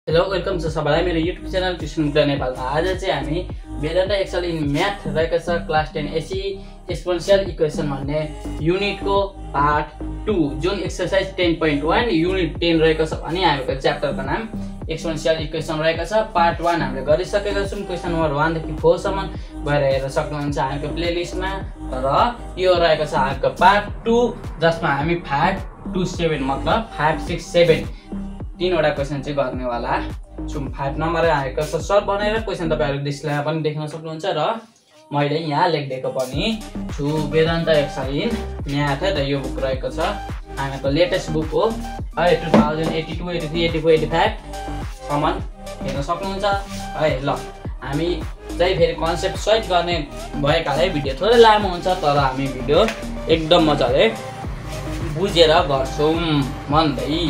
Hello welcome छ सबैलाई मेरो युट्युब च्यानल ट्युसन मुद्दा नेपालमा। आज चाहिँ हामी वेदान्त एक्सेल इन म्याथ रहेको छ क्लास 10 एसी एक्सपोनेन्शियल इक्वेसन भन्ने युनिटको पार्ट 2 जुन एक्सरसाइज 10.1 युनिट 10 रहेको छ भने हाम्रो च्याप्टरको नाम एक्सपोनेन्शियल इक्वेसन रहेको छ। पार्ट 1 हामीले गरिसकेका छौं। क्वेशन नम्बर 1 देखि 4 सम्म गएर हेर्न सक्नुहुन्छ हाम्रो प्लेलिस्टमा। र यो रहेको छ हाम्रो पार्ट 2 जसमा हामी 5 2 7 मतलब 5 6 7 तीनवटा क्वेशन चाहिँ गर्नेवाला छौं। 5 नम्बर आएको छ सर्ट बनाएर क्वेशन तपाईहरु डिस्प्लेमा पनि देख्न सक्नुहुन्छ र मैले यहाँ लेखिदिएको पनि छु। वेदान्त एक्सेल इन म्याथ र यो बुक रहेको छ हामीको लेटेस्ट बुक हो। 2082 83 84 85 सम्म हेर्न सक्नुहुन्छ है। ल हामी चाहिँ फेरि कन्सेप्ट सहित गर्ने भएकाले भिडियो थोरै लामो हुन्छ तर हामी भिडियो एकदम मजाले बुझेर गर्छौं भन्दै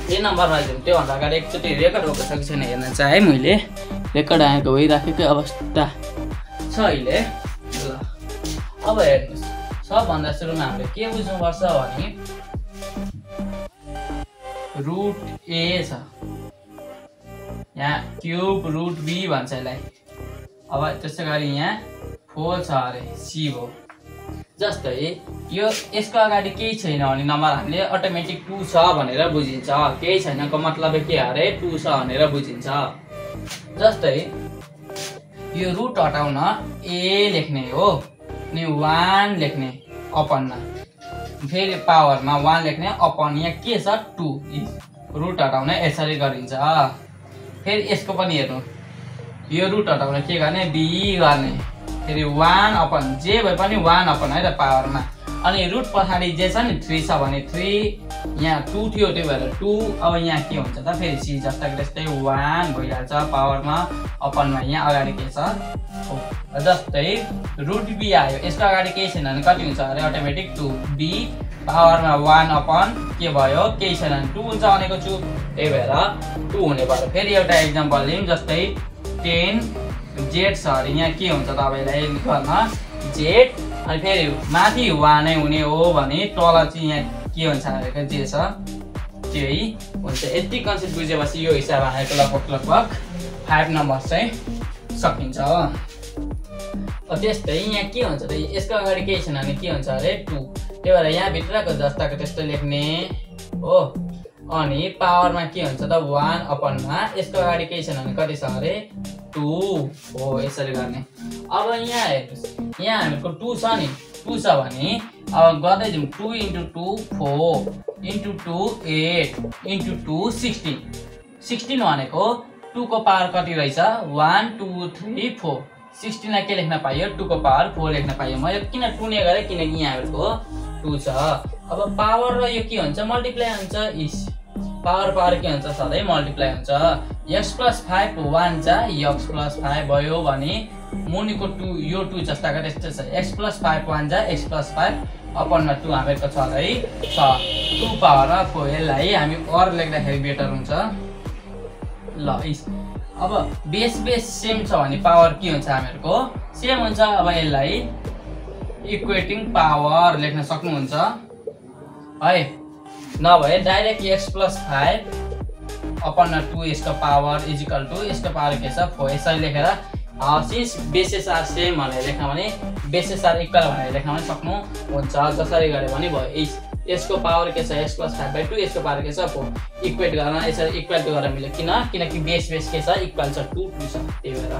यही नम्बरमा जाउँ। त्योभन्दा अगाडि एकचोटि रेकर्ड भएको छ कि छैन हेर्न चाहिँ मैले रेकर्ड आएको भइराखेकै अवस्था छ अहिले। ल अब हेर्नुहोस्, सबभन्दा सुरुमा हामीले के बुझ्नुपर्छ भने रुट ए छ, यहाँ क्युब रुट बी भन्छ यसलाई। अब त्यसै गरी यहाँ 4 छ अरे सी हो। जस्तै यो यसको अगाडि केही छैन भने नम्बर हामीले अटोमेटिक 2 छ भनेर बुझिन्छ। केही छैनको मतलब के अरे 2 छ भनेर बुझिन्छ। जस्तै यो रुट हटाउन a लेख्ने हो अनि 1 लेख्ने अपनमा, फेरि पावरमा 1 लेख्ने अपन यहाँ के छ 2 रुट हटाउन यसरी गरिन्छ। फेरि यसको पनि हेर्नु, यो रुट हटाउन के गर्ने b गर्ने, फेरि 1 अपन जे भए पनि 1 अपन है त पावरमा। अनि रुट पछाडि जे छ नि 3 छ भने 3 यहाँ 2 थियो त्यही भएर 2। अब यहाँ के हुन्छ त फेरि सी जस्ता त्यस्तै 1 भइहाल्छ पावरमा अपनमा। यहाँ अगाडि के छ जस्तै रुट बी आयो, यसको अगाडि केही छैन भने कति हुन्छ अरे अटोमेटिक 2 बी पावरमा 1 अपन के भयो केही छैन भने 2 हुन्छ भनेको छु त्यही भएर 2 हुने भयो। फेरि एउटा एक्जाम्पल लिउँ, जस्तै 10 जेड छ अरे यहाँ के हुन्छ तपाईलाई गर्न जेड अनि फेरि माथि 1 नै हुने हो भने तल चाहिँ यहाँ के हुन्छ भनेको जे छ त्यही हुन्छ। यति कन्सेप्ट बुझेपछि यो हिसाब आएको लगभग 5 नम्बर चाहिँ सकिन्छ। त्यस्तै यहाँ के हुन्छ त यसको अगाडि केही छैन भने के हुन्छ अरे 2 त्यही भएर यहाँ भित्रको जस्ताको त्यस्तै लेख्ने हो। अनि पावरमा के हुन्छ त 1 अपनमा यसको अगाडि केही छैन भने कति छ अरे 2 हो यसरी गर्ने। अब यहाँ हेर्नुस्, यहाँ हामीको 2 छ नि 2 छ भने अब गर्दै जाउँ 2 × 2 4 × 2 8 × 2 16 16 भनेको 2 को पावर कति रहेछ 1 2 3 4 16 लाई के लेख्न पाइयो 2 को पावर 4 लेख्न पाइयो। मैले किन 2 ने गरे किनकि यहाँ हामीको 2 छ। अब पावर र यो के हुन्छ मल्टिप्लाई हुन्छ, इस पावर के हुन्छ सधैँ मल्टिप्लाई हुन्छ। x + 5 1 जा x + 5 भयो भने मुनिको 2 यो 2 जस्ताको त्यस्तै छ। x + 5 1 जा x + 5 अपनमा 2 हामीको छ है छ 2 पावरमा 4। यसलाई हामी अर लेख्दाखेरि बेटर हुन्छ। ल अब बेस सेम छ भने पावर के हुन्छ हामीहरूको सेम हुन्छ। अब यसलाई इक्वेटिङ पावर लेख्न सक्नुहुन्छ है, नभए डाइरेक्ट x + 5 अपन 2 यसको पावर इजिकल टु यसको पावर के छ 4 यसरी लेखेर सिन्स बेसेस आर सेम भनेर लेख्न भने बेसेस आर इक्वल भनेर लेख्न पनि सक्नुहुन्छ। जसरी गरे पनि भयो यसको पावर के छ x + 5/2 यसको पावर के छ 4 इक्वेट गर्न यसरी इक्वल टु गरेर मिल्यो किनकि बेस के छ इक्वल छ 2 2 छ त्यही भएर।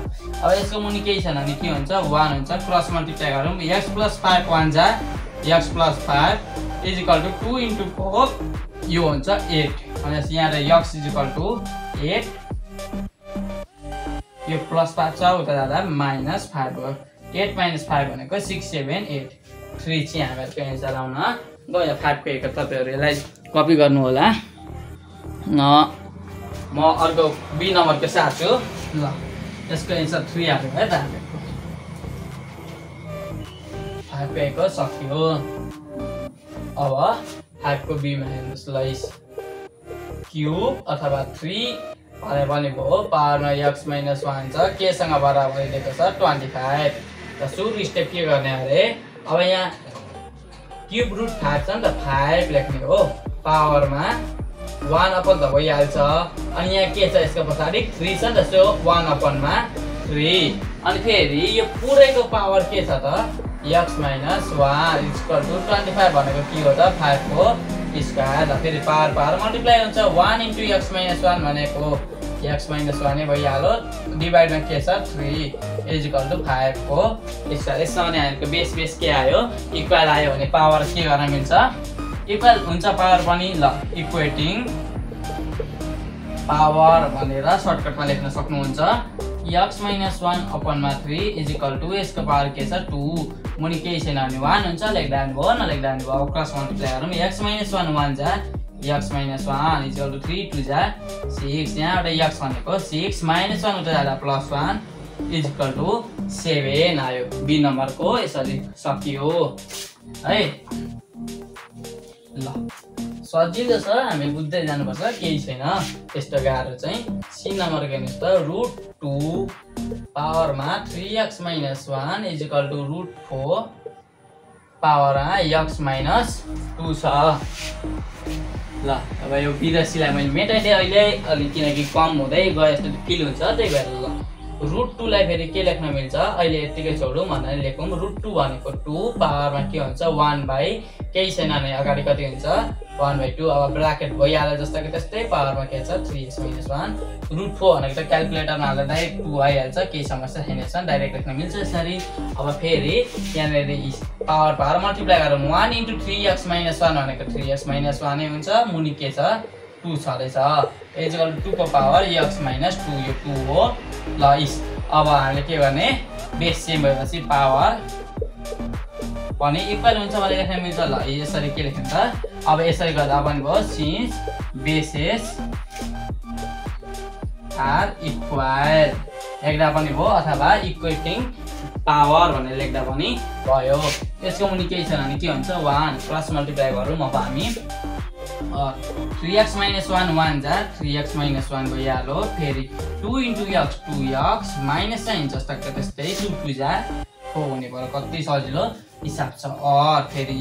अब यसको मुनि केही छैन भने के हुन्छ 1 हुन्छ। क्रस मल्टिप्लाई गरौँ x + 5 1 जा x + 5 इजिकल टु 2 × 4 यो हुन्छ 8 अनि यहाँ x इजिकल टु 8 यो +5 छ उता जाँदा -5 भयो। 8 - 5 भनेको 6 7 8 3 चाहिँ हामीहरूको एन्सर आउन गयो। 5 को एक तपाईहरु यसलाई कपी गर्नु होला। म अर्को बी नम्बरको साथ छु। ल यसको एन्सर 3 आएको है त हामीको 5 को एक सक्यो। अब 5 को बी मा हेर्नुस् ल क्यूब अथवा 3 भने पनि भयो पावरमा x - 1 छ के सँग बराबर दिएको छ 25। त सुरु स्टेप के गर्ने अरे अब यहाँ क्यूब रुट 5 छ नि त 5 लेख्ने हो पावरमा 1 अपन त भइहाल्छ अनि यहाँ के छ यसको पछाडि 3 छ नि त सो 1 अपनमा 3 अनि फेरि यो पुरैको पावर के छ त x - 1 = 25 भनेको के हो त 5 को स्क्वायर र फेरि पावर मल्टिप्लाई हुन्छ 1 * x - 1 भनेको x - 1 नै भइहाल्यो डिभाइडमा के छ 3 = 5 को स्क्वायर यसमा भने हामीको बेस के आयो इक्वल आयो भने पावर के गर्न मिल्छ इक्वल हुन्छ पावर पनि ल इक्वेटिङ पावर भनेर सर्टकटमा लेख्न सक्नुहुन्छ x - 1 अपनमा 3 = यसको पावर के छ 2 मुनि केही छैन भने 1 हुन्छ लेख्दा नि भयो नलेख्दा नि भयो क्रस मल्टिप्लाई गरौँ x - 1 1 जा x - 1 = 3 2 जा 6 यहाँबाट x भनेको 6 - 1 उता जाँदा +1 = 7 आयो बी नम्बरको यसरी सकियो है ल सजिलो छ हामी बुझ्दै जानुपर्छ केही छैन त्यस्तो गाह्रो चाहिँ सी नम्बर हेर्नुहोस् त √2 पावरमा 3x - 1 = √4 पावरमा x - 2 छ ल अब यो बिरसीलाई मैले मेटाइदिएँ अहिले अलि किनकि कम हुँदै गए जस्तो फिल हुन्छ त्यही भएर ल √2 लाई फेरि के लेख्न मिल्छ अहिले यतिकै छोडौँ भनेर लेखौँ √2 भनेको 2 पावरमा के हुन्छ 1 केही छैन भने अगाडि कति हुन्छ 1/2 अब ब्राकेट भइहाल्यो जस्तो कि त्यस्तै पावरमा के छ 3x - 1 √4 भनेको त क्याल्कुलेटरमा हाल्दा डाइरेक्ट 2 आइहाल्छ केही समस्या छैन डाइरेक्ट लेख्न मिल्छ यसरी अब फेरि यहाँनिर पावर मल्टिप्लाई गरौँ 1 * 3x - 1 भनेको 3x - 1 नै हुन्छ मुनि के छ 2 छँदैछ = 2 को पावर x - 2 यो 2 हो ल अब हामीले के गर्ने बेस सेम भएपछि पावर पनि इक्वल हुन्छ भनेर लेख्न मिल्छ ल यसरी के लेख्नु त अब यसरी गर्दा पनि भयो सिन्स बेसेस आर इक्वल लेख्दा पनि भयो अथवा इक्वेटिङ पावर भनेर लेख्दा पनि भयो यसको मुनि केही छैन भने के हुन्छ 1 क्रस मल्टिप्लाई गरौँ अब हामी 3x - 1 जा 3x - 1 भइहाल्यो फेरि 2 * x 2x माइनस चाहिँ जस्तो त्यस्तै 2 2 जा 4 हुने भयो कति सजिलो हिसाब छ और फेरि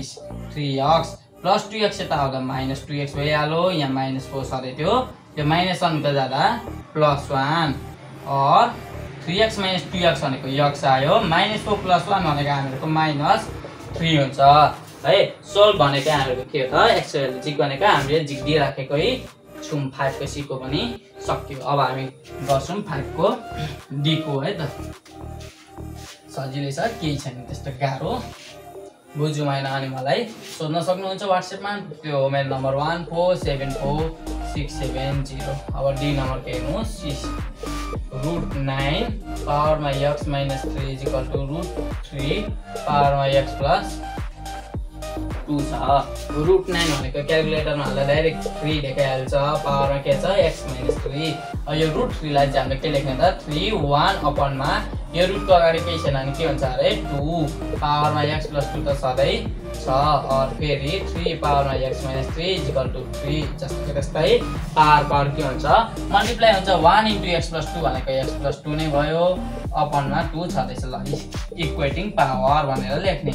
3x + 2x यता आउँदा -2x भइहाल्यो यहाँ -4 सधैँ थियो यो -1 उता जाँदा +1 और 3x - 2x भनेको x आयो -4 + 1 भनेको हामीहरूको -3 हुन्छ है सोल्भ भनेको हामीहरूको के हो त x को जिग भनेको हामीले जिग दिइराखेकै छौँ 5 को सी को पनि सक्यो अब हामी गर्छौँ 5 को डी को है त सजिलै छ केही छैन त्यस्तो गाह्रो बुझ्नु भएन अनि मलाई सोध्न सक्नुहुन्छ व्हाट्सएपमा त्यो मेरो नम्बर 14746770 अब डी नम्बर के हेर्नुहोस् √9 पावरमा x - 3 = √3 पावरमा x + 2 छ √9 भनेको क्याल्कुलेटरमा हाल्दा डाइरेक्ट 3 देखाइहाल्छ पावरमा के छ x - 3 यो √3 लाई चाहिँ हामीले के लेख्ने त 3 1 अपनमा यो रुटको अगाडि केही छैन भने के हुन्छ अरे 2 पावरमा x + 2 त सधैँ छ और फेरि 3 पावरमा x - 3 = 3 जस्तो त्यस्तै पावर के हुन्छ मल्टिप्लाई हुन्छ 1 * x + 2 भनेको x + 2 नै भयो अपनमा 2 छँदैछ ल इक्वेटिङ पावर भनेर लेख्ने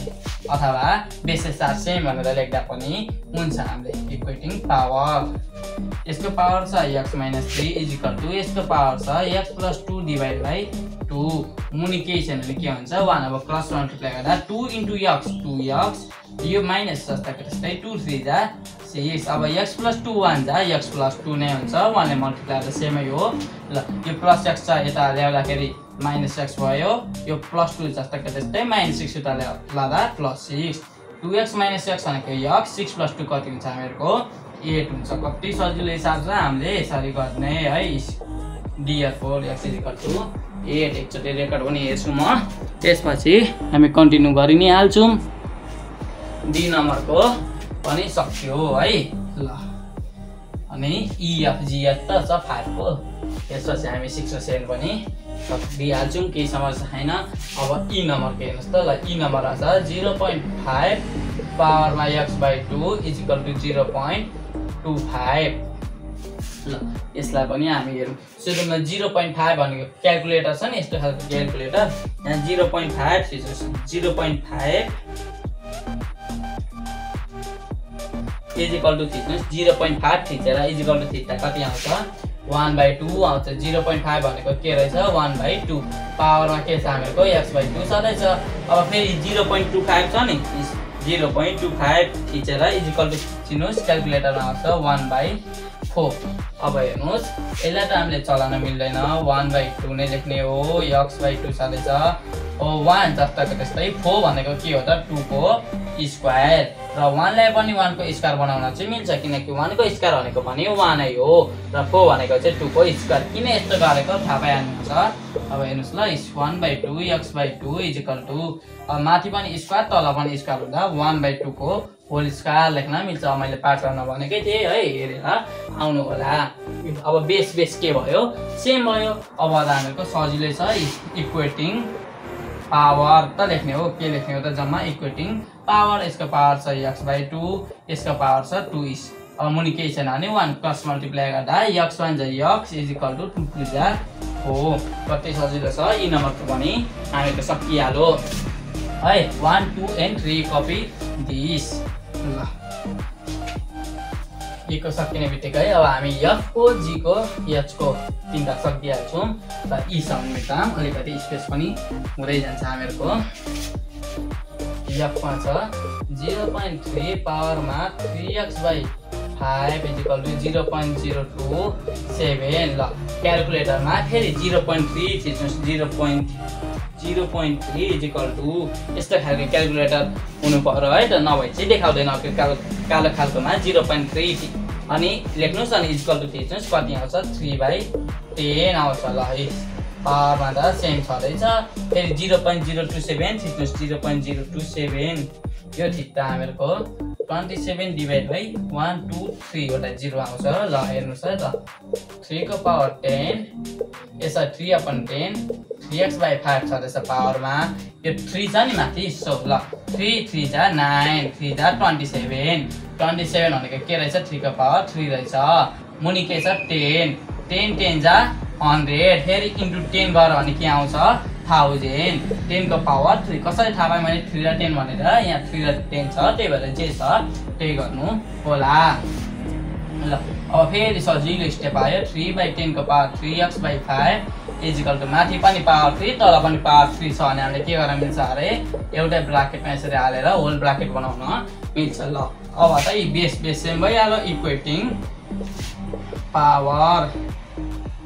अथवा बेसेस आर सेम भनेर लेख्दा पनि हुन्छ हामीले इक्वेटिङ पावर यसको पावर छ x - 3 = यसको पावर छ x + 2 / 2 मुनि केही छैन भने के हुन्छ 1 अब क्रस मल्टिप्लाई गर्दा 2 * x 2x यो माइनस जस्ताको त्यस्तै 2 3 जा 6 अब x + 2 1 जा x + 2 नै हुन्छ 1 ले मल्टिप्लाई गर्दा सेमै हो ल यो प्लस x छ यता ल्याउँदाखेरि -x भयो यो +2 जस्ताको त्यस्तै -6 उता ल्याउँदा +6 2x - x भनेको x 6 + 2 कति हुन्छ हामीहरूको 8 हुन्छ कति सजिलो हिसाब छ हामीले यसरी गर्ने है डियर4 x = 8 एकचोटि रेकर्ड पनि हेर्छु म त्यसपछि हामी कन्टिन्यू गरि नै हाल्छौँ डी नम्बरको पनि सक्यो है ल अनि EFGH त छ 5 को त्यसपछि हामी 6 र 7 पनि दिइहाल्छौँ केही समस्या छैन अब ई नम्बरको हेर्नुहोस् त ल ई नम्बर आछ 0.5 पावरमा x/2 = 0.25 ल यसलाई पनि हामी हेरौँ सुरुमा 0.5 भनेको क्याल्कुलेटर छ नि यस्तो खालको क्याल्कुलेटर यहाँ 0.5 0.5 इज इक्वल टु थिच्नुहोस् 0.5 थिचेर इज इक्वल टु थिटा कति आउँछ 1/2 आउँछ 0.5 भनेको के रहेछ 1/2 पावरमा के छ हामीहरुको x/2 छँदैछ अब फेरि 0.25 छ नि 0.25 थिचेर इज इक्वल टु चिन्नुहोस् क्याल्कुलेटरमा आउँछ 1/4 अब हेर्नुहोस् यसलाई त हामीले चलाउन मिल्दैन 1/2 नै लेख्ने हो x/2 छँदैछ ओ 1 जस्ताको त्यस्तै 4 भनेको के हो त 2 को स्क्वायर र 1 लाई पनि 1 को स्क्वायर बनाउन चाहिँ मिल्छ किनकि 1 को स्क्वायर भनेको पनि 1 नै हो र 4 भनेको चाहिँ 2 को स्क्वायर किन यस्तो गरेको थाहा पाइहाल्नुहुन्छ अब हेर्नुस् ल 1/2 x/2 इज इक्वल टु माथि पनि स्क्वायर तल पनि स्क्वायर हुँदा 1/2 को होल स्क्वायर लेख्न मिल्छ मैले पाठ गर्न भनेकै थिएँ है हेरेर आउनु होला अब बेस के भयो सेम भयो अब हामीहरुको सजिलै छ इक्वेटिङ पावर त लेख्ने हो के लेख्ने हो त जम्मा इक्वेटिङ पावर यसको पावर छ x/2 यसको पावर छ 2 अब मुनि केही छैन भने 1 क्रस मल्टिप्लाई गर्दा x1 जा x इज इक्वल टु 2 जा हो कति सजिलो छ यी नम्बरको पनि हामीको सकिहाल्यो है 1 2 and 3 कपी दिस ल को सकिने बित्तिकै अब हामी f को g को h को तीनटा सकिहाल्छौँ र यी सम्म काम अलिकति स्पेस पनि हुँदै जान्छ हामीहरुको f मा छ 0.3 पावरमा 3x/5 इज इक्वल टु 0.027 ल क्याल्कुलेटरमा फेरि 0.3 थिच्नुहोस् 0.3 इज इक्वल टु यस्तो खालको क्याल्कुलेटर हुनु पर्यो है त नभए चाहिँ देखाउँदैन कालो खालकोमा 0.3 अनि लेख्नुस् अनि इज इक्वल टु थिच्नुहोस् कति आउँछ 3/10 आउँछ ल है पावरमा त सेम छँदैछ फेरि 0.027 थिच्नुहोस् 0.027 यो थिच्दा हामीहरुको 27 डिभाइड बाइ 1 2 3 वटा 0 आउँछ ल हेर्नुस् है त 3 को पावर 10 यसमा 3/10 3x/5 छँदैछ पावरमा यो 3 छ नि माथि सो ल 3 जा 9 3 जा 27 भनेको के रहेछ 3 को पावर 3 रहेछ मुनि के छ 10 जा 100 फेरि इन्टु 10 गरेर भने के आउँछ 1000 10 को पावर 3 कसरी थाहा पाएँ मैले 3 र 10 भनेर यहाँ 3 र 10 छ त्यही भएर जे छ त्यही गर्नु होला ल अब फेरि सजिलो स्टेप आयो 3/10 को power 3x/5 is equal to माथि पनि पावर 3 तल पनि पावर 3 छ भने हामीले के गर्न मिल्छ अरे एउटै ब्राकेटमा यसरी हालेर होल ब्राकेट बनाउन मिल्छ ल अब त यी बेस सेम भइहाल्यो इक्वेटिङ पावर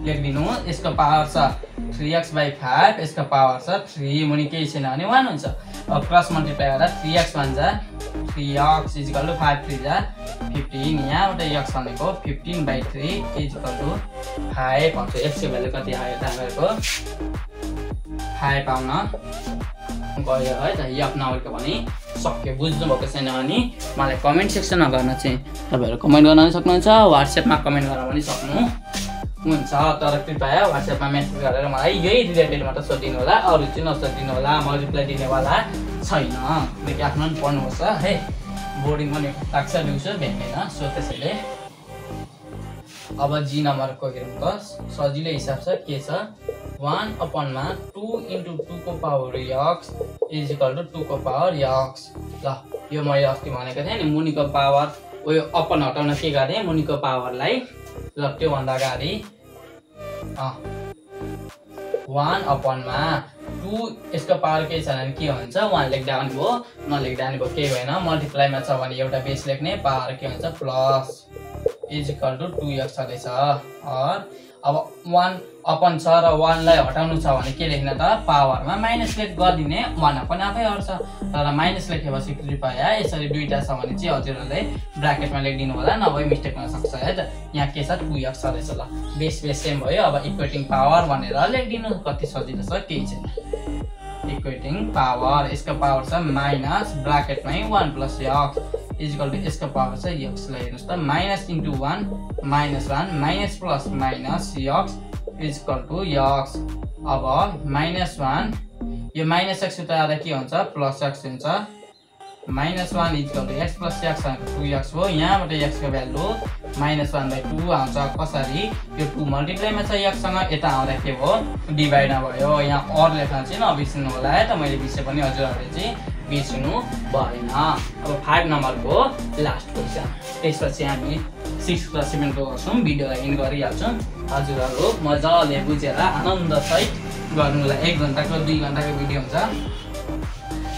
लेख्दिनु यसको पावर छ 3x/5 यसको पावर छ 3 मुनि केही छैन भने 1 हुन्छ अब क्रस मल्टिप्लाई गर्दा 3x1 जा 3x इज इक्वल टु 5 3 जा 15 यहाँबाट x भनेको 15/3 इज इक्वल टु 5 आउँछ x को भ्यालु कति आयो त हामीहरुको 5 आउन गयो है त f नभएको पनि सक्यो बुझ्नु भएको छैन भने मलाई कमेन्ट सेक्सनमा गर्न चाहिँ तपाईहरु कमेन्ट गर्न सक्नुहुन्छ WhatsApp मा कमेन्ट गर्न पनि सक्नु हुन्छ तर कृपया WhatsApp मा मेसेज गरेर मलाई यही रिलेटेड मात्र सोधिनु होला अरु चाहिँ नसोधिनु होला म रिप्लाई दिनेवाला छैन किनकि आफ्नो पनि पढ्नुपर्छ है बोर्डिङ पनि लाग्छ दिउँसो भेट्दैन सो त्यसैले अब जी नम्बरको हेरौँ त सजिलो हिसाब छ के छ 1/2 * 2 को power x is equal to 2 को पावर x ल यो मैले अस्ति भनेको थिएँ नि मुनिको पावर उयो अपन हटाउन के गरे मुनिको पावरलाई ल त्यो भन्दा अगाडि 1/2 यसको पावर के छ भने के हुन्छ 1 लेख्दा पनि भयो नलेख्दा पनि भयो केही भएन मल्टिप्लाईमा छ भने एउटा बेस लेख्ने पावर के हुन्छ plus is equal to 2x छँदैछ अब 1 छ र 1 लाई हटाउनु छ भने के लेख्न त पावरमा माइनस लेख गरिदिने 1 पनि आफै हट्छ तर माइनस लेखेपछि कृपया यसरी दुईटा छ भने चाहिँ हजुरहरुले ब्र्याकेटमा लेखिदिनु होला नभए मिस्टेक हुन सक्छ है त यहाँ के छ 2x छँदैछ ल बेस सेम भयो अब इक्वेटिङ पावर भनेर लेखिदिनु कति सजिलो छ केही छैन इक्वेटिङ पावर यसको पावर छ माइनस ब्र्याकेटमै 1 + x इज इक्वल टु यसको पावर छ x लाई हेर्नुस् त minus into 1 -1 minus plus minus x is equal to x अब -1 यो माइनस x उता आउँदा के हुन्छ प्लस x हुन्छ -1 is equal to x + x भनेको 2x हो यहाँबाट x को भ्यालु -1/2 आउँछ कसरी यो 2 मल्टिप्लाईमा छ x सँग यता आउँदा के भयो डिभाइडमा भयो यहाँ अर लेख्न चाहिँ नबिर्सनु होला है त मैले बिर्से पनि हजुरहरुले चाहिँ बिर्सिनु भएन। अब 5 नम्बरको लास्ट क्वेसन, त्यसपछि हामी 6 क्लास 7 को गर्छौँ, भिडियोलाई एन्ड गरिहाल्छौँ। हजुरहरू मजाले बुझेर आनन्दसहित गर्नुलाई 1 घन्टाको 2 घन्टाको भिडियो हुन्छ,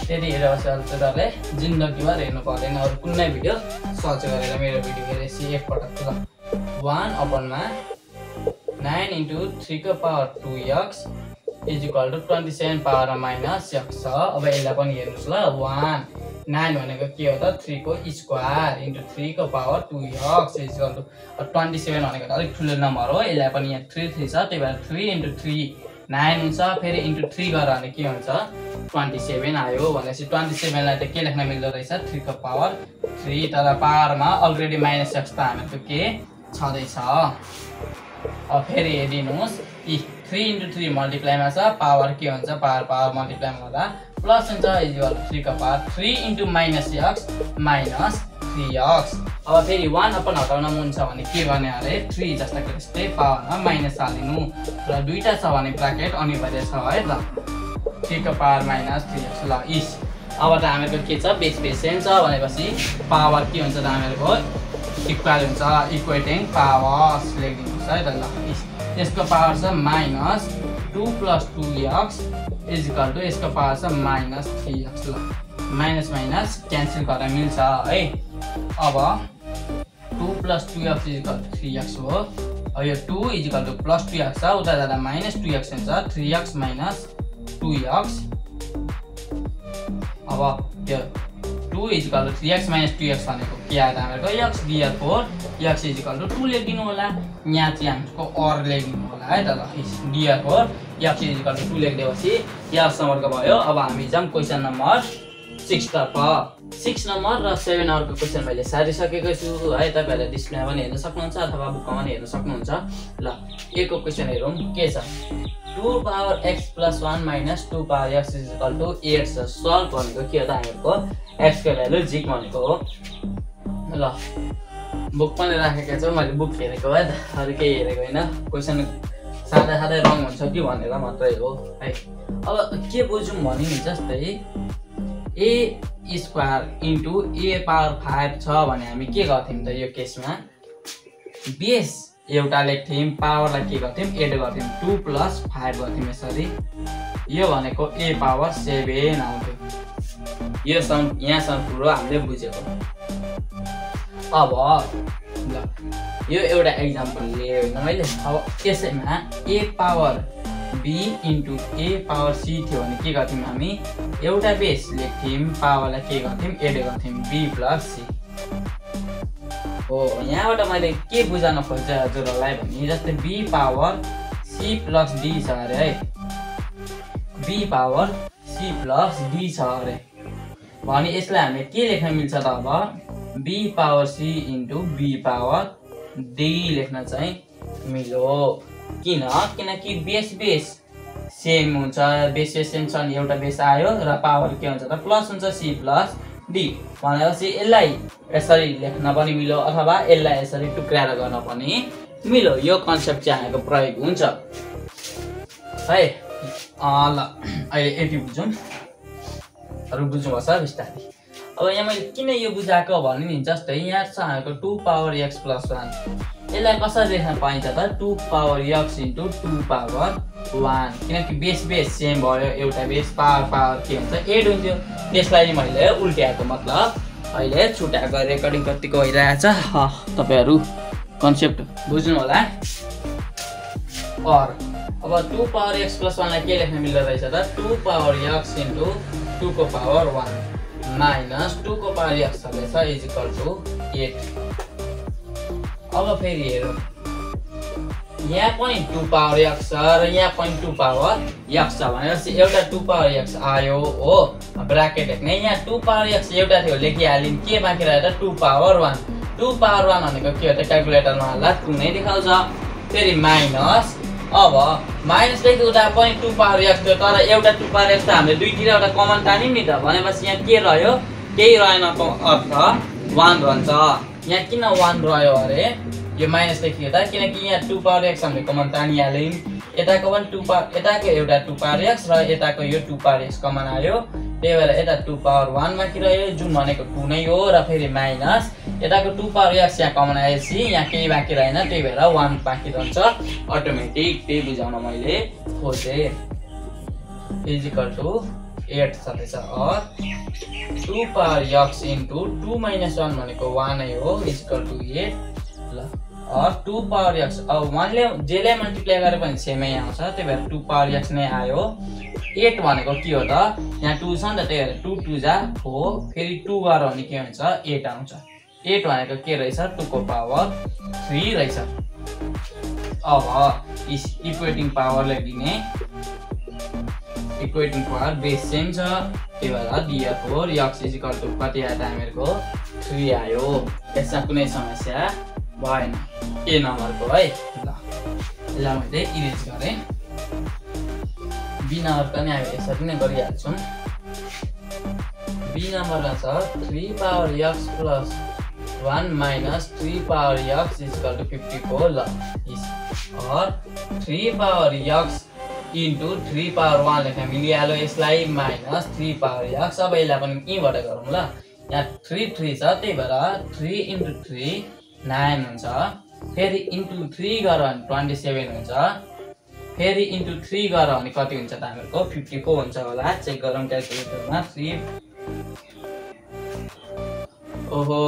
त्यति हेरेर हजुरहरूले जिन्दगीभर हेर्नु पर्दैन अरू कुनै भिडियो। सर्च गरेर मेरो भिडियो हेरेपछि एकपटक ल 1/9 × 3 को power 2x is equal to 27 power minus x छ। अब यसलाई पनि हेर्नुहोस् ल, 1 9 भनेको के हो त 3 को स्क्वायर इन्टु 3 को power 2x is equal to 27 भनेको त अलिक ठुलो नम्बर हो, यसलाई पनि यहाँ 3 3 छ, त्यही भएर 3 × 3 9 हुन्छ, फेरि इन्टु 3 गरेर भने के हुन्छ 27 आयो। भनेपछि 27 लाई त के लेख्न मिल्दो रहेछ 3 को पावर 3, तर पावरमा अलरेडी माइनस x त हामीहरूको के छँदैछ। अब फेरि हेरिदिनुहोस्, 3 × 3 मल्टिप्लाईमा छ, पावर के हुन्छ पावर मल्टिप्लाईमा हुँदा प्लस हुन्छ इज इक्वल टु 3 को power 3 into minus x minus 3x। अब फेरि 1 अपन हटाउन मन छ भने के गर्ने अरे 3 जस्ताको त्यस्तै पावरमा माइनस हालिदिनु, र दुईटा छ भने ब्राकेट अनिवार्य छ है ल, 3 को पावर माइनस 3x ल इस। अब त हामीहरूको के छ बेस सेम छ भनेपछि पावर के हुन्छ त हामीहरूको इक्वल हुन्छ, इक्वेटिङ पावर्स लेखिदिनुहोस् है त ल इस। यसको पावर छ minus 2 + 2x is equal to यसको पावर छ माइनस 3x ल, माइनस माइनस क्यान्सल गर्न मिल्छ है। अब 2 + 2x is equal to 3x हो, अब यो 2 is equal to plus 2x छ, उता जाँदा माइनस 2x हुन्छ, 3x माइनस 2x। अब यो 2 is equal to 3x minus 2x भनेको के आयो हामीहरूको x therefore x is equal to 2 लेखिदिनु होला, यहाँ चाहिँ हामीको और लेखिदिनु होला है त ल, therefore x is equal to 2 लेखिदिएपछि यहाँ नम्बरको भयो। अब हामी जाउँ क्वेसन नम्बर 6 तर्फ। 6 नम्बर र 7 नम्बरको क्वेसन मैले सारिसकेको छु है, तपाईँहरूले डिस्प्लेमा पनि हेर्न सक्नुहुन्छ अथवा बुकमा पनि हेर्न सक्नुहुन्छ। ल एक को क्वेसन हेरौँ के छ, 2 power x + 1 minus 2 power x is equal to 8 छ। सल्भ भनेको के हो त हामीहरूको x को भ्यालु जिक भनेको हो ल, बुक पनि राखेको छु मैले, बुक हेरेको है त, अरू केही हेरेको होइन। क्वेसन सादा रङ हुन्छ कि भनेर मात्रै हो है। अब के बुझौँ भने नि जस्तै a square into a power 5 छ भने हामी के गर्थ्यौँ त यो केसमा बेस एउटा लेख्थ्यौँ, पावरलाई के गर्थ्यौँ एड गर्थ्यौँ, 2 + 5 गर्थ्यौँ यसरी, यो भनेको a पावर 7 आउँथ्यो। यो यहाँसम्म कुरो हामीले बुझेको। अब ल यो एउटा एक्जाम्पल लिएँ होइन मैले। अब यसैमा a power b into a power c थियो भने के गर्थ्यौँ हामी एउटा बेस लेख्थ्यौँ, पावरलाई के गर्थ्यौँ एड गर्थ्यौँ b + c हो। यहाँबाट मैले के बुझाउन खोजेँ हजुरहरूलाई भने जस्तै b पावर c + d छ अरे है, b पावर c + d छ अरे भने यसलाई हामीले के लेख्न मिल्छ त अब b power c into b power d लेख्न चाहिँ मिल्यो। किनकि बेस सेम हुन्छ, बेस सेम छ नि एउटा बेस आयो र पावर के हुन्छ त प्लस हुन्छ c + d भनेपछि यसलाई यसरी लेख्न पनि मिल्यो अथवा यसलाई यसरी टुक्राएर गर्न पनि मिल्यो। यो कन्सेप्ट चाहिँ हामीको प्रयोग हुन्छ है। ल अहिले यति बुझौँ, अरू बुझ्नुपर्छ बिस्तारै। अब यहाँ मैले किन यो बुझाएको भने नि जस्तै यहाँ छ हामीको 2 पावर x + 1, यसलाई कसरी लेख्न पाइन्छ त 2 पावर x इन्टु 2 पावर 1, किनकि बेस सेम भयो, एउटा बेस पावर के हुन्छ एड हुन्थ्यो, त्यसलाई मैले उल्ट्याएको मतलब अहिले छुट्याएको रेकर्डिङ कतिको भइरहेछ तपाईँहरू कन्सेप्ट बुझ्नु होला। अब 2 पावर x + 1 लाई के लेख्न मिल्दो रहेछ त 2 पावर x इन्टु 2 को पावर 1 माइनस 2 को पावर x रहेछ इज इक्वल टु 8। अब फेरि हेरौँ, यहाँ पनि 2 पावर x छ र यहाँ पनि 2 पावर x छ भनेपछि एउटा 2 पावर x आयो हो, ब्राकेट लेख्ने। यहाँ 2 पावर x एउटा थियो लेखिहाल्यौँ, के बाँकी रह्यो त 2 पावर 1। 2 पावर 1 भनेको के हो त क्यालकुलेटरमा हाल्दा 2 नै देखाउँछ, फेरि माइनस। अब माइनस लेख्दा पनि 2 पावर x थियो, तर एउटा 2 पावर x त हामीले दुईतिर एउटा कमन तान्यौँ नि त, भनेपछि यहाँ के रह्यो केही रहेनको अर्थ 1 रहन्छ। यहाँ किन 1 रह्यो अरे यो माइनस लेखियो त किनकि यहाँ 2 पावर x हामीले कमन तानिहाल्यौँ, यताको पनि 2 पावर यताको एउटा 2 पावर x र यताको यो 2 पावर x कमन आयो त्यही भएर यता 2 पावर 1 बाँकी रह्यो जुन भनेको 2 नै हो र फेरि माइनस यताको 2 पावर x यहाँ कमन आएपछि यहाँ केही बाँकी रहेन त्यही भएर 1 बाँकी रहन्छ अटोमेटिक त्यही बुझाउन मैले खोजे इज इक्वल टु 8 छँदैछ और 2 पावर x इन्टु 2 माइनस 1 भनेको 1 नै हो इज इक्वल टु 8 ल और 2 पावर x अब 1 ले जेले मल्टिप्लाई गरे पनि सेमै आउँछ त्यही भएर 2 पावर x नै आयो 8 भनेको के हो त यहाँ 2 छ नि त त्यही भएर 2 2 जा 4 फेरि 2 गरे भने के हुन्छ 8 आउँछ 8 भनेको के रहेछ 2 को पावर 3 रहेछ अब इक्वेटिङ पावरलाई दिने इक्वेटिङ पावर बेस सेम छ त्यही भएर therefore x is equal to कति आयो त हामीहरुको 3 आयो यसमा कुनै समस्या भएन ए नम्बरको है ल यसलाई मैले इरेज गरे बी नम्बर पनि हामी यसरी नै गरिहाल्छौँ बी नम्बरमा छ 3 power x plus 1 minus 3 power x is equal to 54 ल और 3 पावर x इन्टु 3 पावर 1 लेखा मिलिहाल्यो यसलाई माइनस 3 पावर x अब यसलाई पनि यहीँबाट गरौँ ल यहाँ 3 3 छ त्यही भएर 3 इन्टु 3 9 हुन्छ फेरि इन्टु 3 गरेर 27 हुन्छ फेरि इन्टु 3 गरेर भने कति हुन्छ त हामीहरुको 54 हुन्छ होला चेक गरौँ क्याल्कुलेटरमा 3 ओहो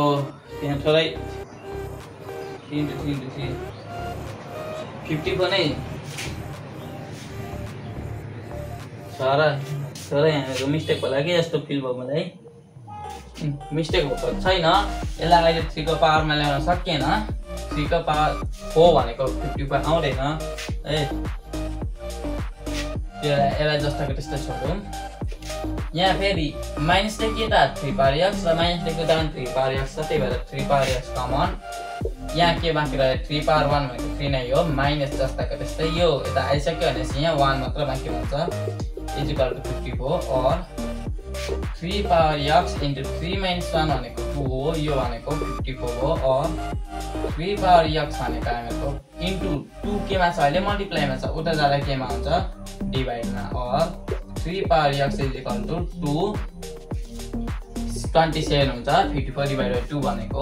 त्यहाँ थोरै 3 इन्टु 3 54 नै सर यहाँको मिस्टेक होला कि जस्तो फिल भयो मलाई मिस्टेक भएको छैन यसलाई अहिले 3 को पावरमा ल्याउन सकिएन 3 को पावर 4 भनेको 55 आउँदैन है यसलाई जस्ताको त्यस्तै छोडौँ यहाँ फेरि माइनसले के त 3 पावर x र माइनसले के त 3 पावर x छ त्यही भएर 3 पावर x कमन यहाँ के बाँकी रह्यो 3 पावर 1 भनेको 3 नै हो माइनस जस्ताको त्यस्तै यो यता आइसक्यो भनेपछि यहाँ 1 मात्र बाँकी हुन्छ इज इक्वल टु 54 और 3 पावर x इन्टु 3 माइनस 1 भनेको 2 हो यो भनेको 54 हो और 3 पावर x भनेको हामीहरुको इन्टु 2 केमा छ अहिले मल्टिप्लाईमा छ उता जाँदा केमा हुन्छ डिभाइडमा और 3 power x is equal to 2 27 हुन्छ 54 डिभाइड बाइ 2 भनेको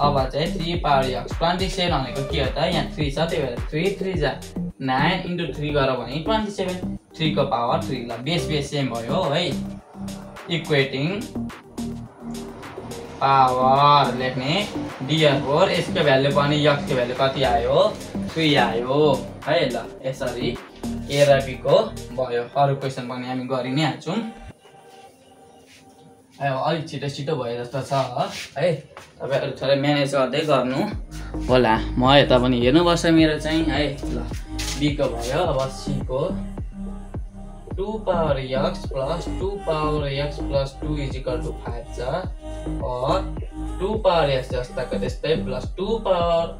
अब चाहिँ 3 पावर x 27 भनेको के हो त यहाँ 3 छ त्यही भएर 3 3 जा 9 इन्टु 3 गरेर भने 27 3 को पावर 3 ल बेस सेम भयो है इक्वेटिङ पावर लेख्ने therefore यसको भ्यालु पनि x को भ्यालु कति आयो 3 आयो है ल यसरी ए र बी को भयो अरु क्वेशन पनि हामी गरि नै हाल्छौं अलि छिटो भयो जस्तो छ है तपाईहरु थोरै म्यानेज गर्दै गर्नु होला म यता पनि हेर्नुपर्छ मेरो चाहिँ है ल बी को भयो अब सी को 2 power x plus 2 power x plus 2 is equal to 5 छ और 2 पावर x जस्ताको त्यस्तै प्लस 2 पावर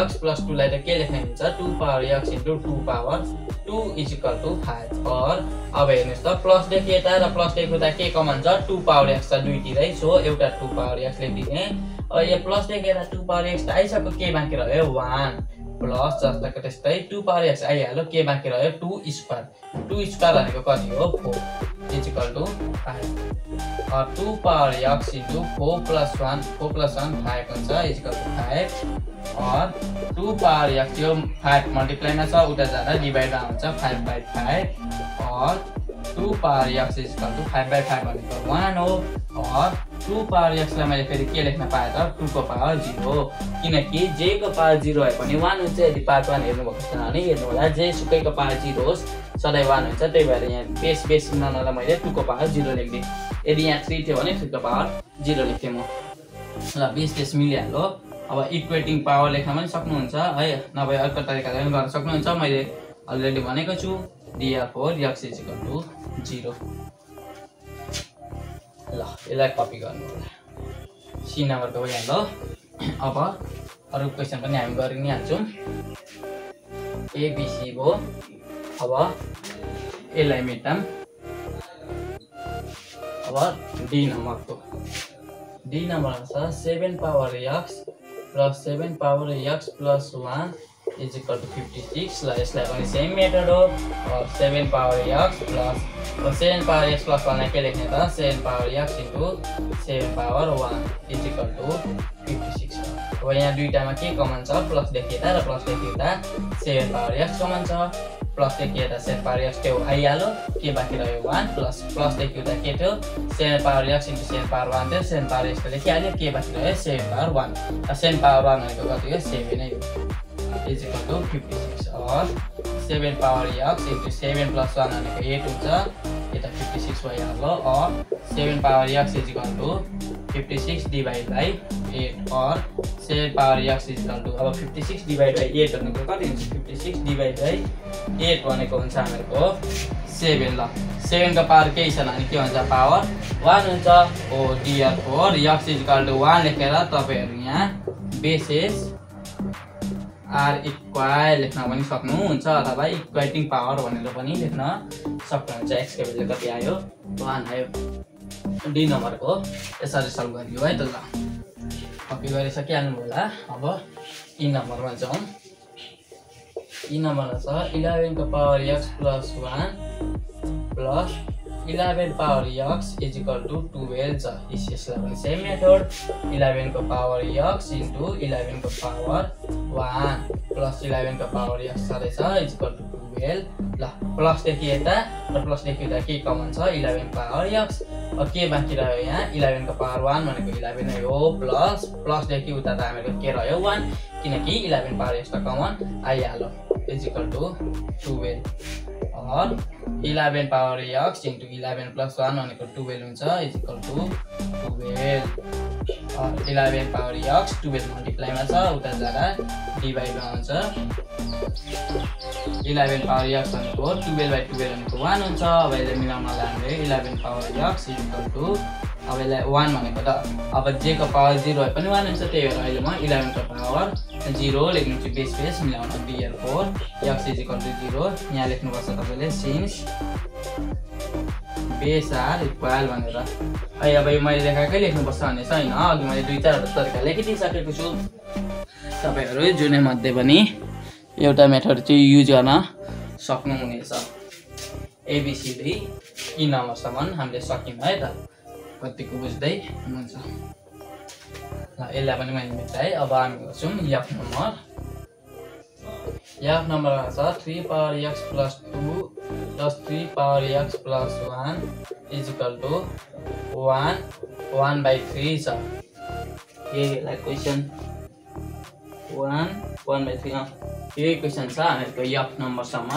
x प्लस 2 लाई त के लेख्ने हुन्छ 2 power x into 2 power 2 is equal to 5 और अब हेर्नुस् त प्लस देखि यता र प्लस देखि उता के कमन छ 2 पावर x छ दुईतिरै सो एउटा 2 पावर x लेखिदिने अब यो प्लस देखि यता 2 पावर x त आइसक्यो के बाँकी रह्यो 1 प्लस जस्ताको त्यस्तै 2 पावर x आइहाल्यो के बाँकी रह्यो 2 स्क्वायर भनेको कति हो 4 इज इक्वल टु 5 और 2 पावर x इन्टु 4 प्लस 1 5 हुन्छ इज इक्वल टु 5 और 2 पावर x यो 5 मल्टिप्लाईमा छ उता जाँदा डिभाइडमा हुन्छ 5/5 और 2 power x is equal to 5/5 भनेको 1 हो और 2 पावर x लाई मैले फेरि के लेख्न पाए त 2 को पावर 0 किनकि j को पावर 0 भए पनि 1 हुन्छ यदि पार्ट 1 हेर्नु भएको छैन भने हेर्नु होला j सुकैको पावर 0 होस् सधैँ 1 हुन्छ त्यही भएर यहाँ बेस ननलाई मैले 2 को पावर 0 लेख्दिए यदि यहाँ 3 थियो भने 3 को पावर 0 लेख्थे म ल बेस मिलिहाल्यो अब इक्वेटिङ पावर लेख्न पनि सक्नुहुन्छ है नभए अर्को तरिकाले पनि गर्न सक्नुहुन्छ मैले अलरेडी भनेको छु therefore x is equal to 0 ल यसलाई कपी गर्नु होला सी नम्बरको भइहाल्यो अब अरु क्वेशन पनि हामी गरि नै हाल्छौं ए बी सी हो अब यसलाई मेटाम अब डी नम्बरमा छ 7 power x plus 7 power x plus 1 is equal to 56 ल यसलाई पनि सेम मेथड हो 7 power x plus 7 power x plus 1 लाई के लेख्ने त 7 power x into 7 power 1 is equal to 56 अब यहाँ दुईटामा के कमन छ प्लस देखिएता र प्लस देखिएता 7 पावर x कमन छ प्लस देखिएता 7 पावर x त्यो आइहाल्यो के बाँकी रह्यो 1 प्लस देखिएता के थियो 7 पावर x इन्टु 7 पावर 1 थियो 7 पावर x लेखिहाल्यो के बाँकी रह्यो 7 पावर 1 7 पावर 1 भनेको कति हो 7 नै हो इज इक्वल टु 56 और 7 पावर x इन्टु 7 प्लस 1 भनेको 8 हुन्छ यता 56 भइहाल्यो और 7 power x is equal to 56 divide by 8 और 7 power x is equal to अब 56 डिवाइड बाई 8 भनेको कति हुन्छ 56 डिवाइड बाई 8 भनेको हुन्छ हामीहरूको 7 ल 7 को पावर के छ भने के हुन्छ पावर 1 हुन्छ ओ therefore x is equal to 1 लेखेर तपाईहरु यहाँ बेसिस आर इक्वल लेख्न पनि सक्नुहुन्छ अथवा इक्वेटिङ पावर भनेर पनि लेख्न सक्नुहुन्छ x को भ्यालु कति आयो 1 आयो डी नम्बरको यसरी सल्भ गरियो है त ल कपी गरिसकिहाल्नु होला अब ई नम्बरमा जाउँ ई नम्बरमा छ 11 को power x plus 1 plus 11 power x is equal to 12 छ यसलाई पनि सेम मेथड 11 को पावर x इन्टु 11 को पावर 1 प्लस 11 को पावर x छ इज इक्वल टु 12 ल प्लस देखिएता र प्लस देखिएता के कमन छ 11 पावर x अब के बाँकी रह्यो यहाँ 11 को पावर 1 भनेको 11 नै हो प्लस देखि उता त हामीको के रह्यो 1 किनकि 11 पावर x त कमन आइहाल्यो इज इक्वल टु 12 और 11 पावर x इन्टु 11 प्लस 1 भनेको 12 हुन्छ इज इक्वल टु 12 और 11 पावर x 12 मल्टिप्लाईमा छ उता जाँदा डिभाइडमा हुन्छ 11 पावर x भनेको 12 बाइ 12 भनेको 1 हुन्छ अब यसले मिलाउन लाग्यो 11 power x is equal to अब यसलाई 1 भनेको त अब j को पावर 0 भए पनि 1 हुन्छ त्यही भएर अहिले म 11 को पावर 0 लेख्नुहुन्छ बेस मिलाउन therefore x is equal to 0 यहाँ लेख्नुपर्छ तपाईले सिन्स बेस आर इक्वल भनेर अब मैले लेखेकै लेख्नुपर्छ भन्ने छैन अघि मैले दुई चारवटा तरिका लेखिदिइसकेको छु तपाईहरु जुनै मध्ये पनि एउटा मेथड चाहिँ युज गर्न सक्नुहुनेछ एबीसीडी ई नम्बरसम्म हामीले सक्यौं है त कतिको बुझ्दै हुनुहुन्छ ल यसलाई पनि मैले मेटाए अब हामी गर्छौं f नम्बरमा छ 3 power x plus 2 plus 3 power x plus 1 is equal to 1/3 छ यही क्वेशन 1/3 यही क्वेशन छ हामीको f नम्बरसम्म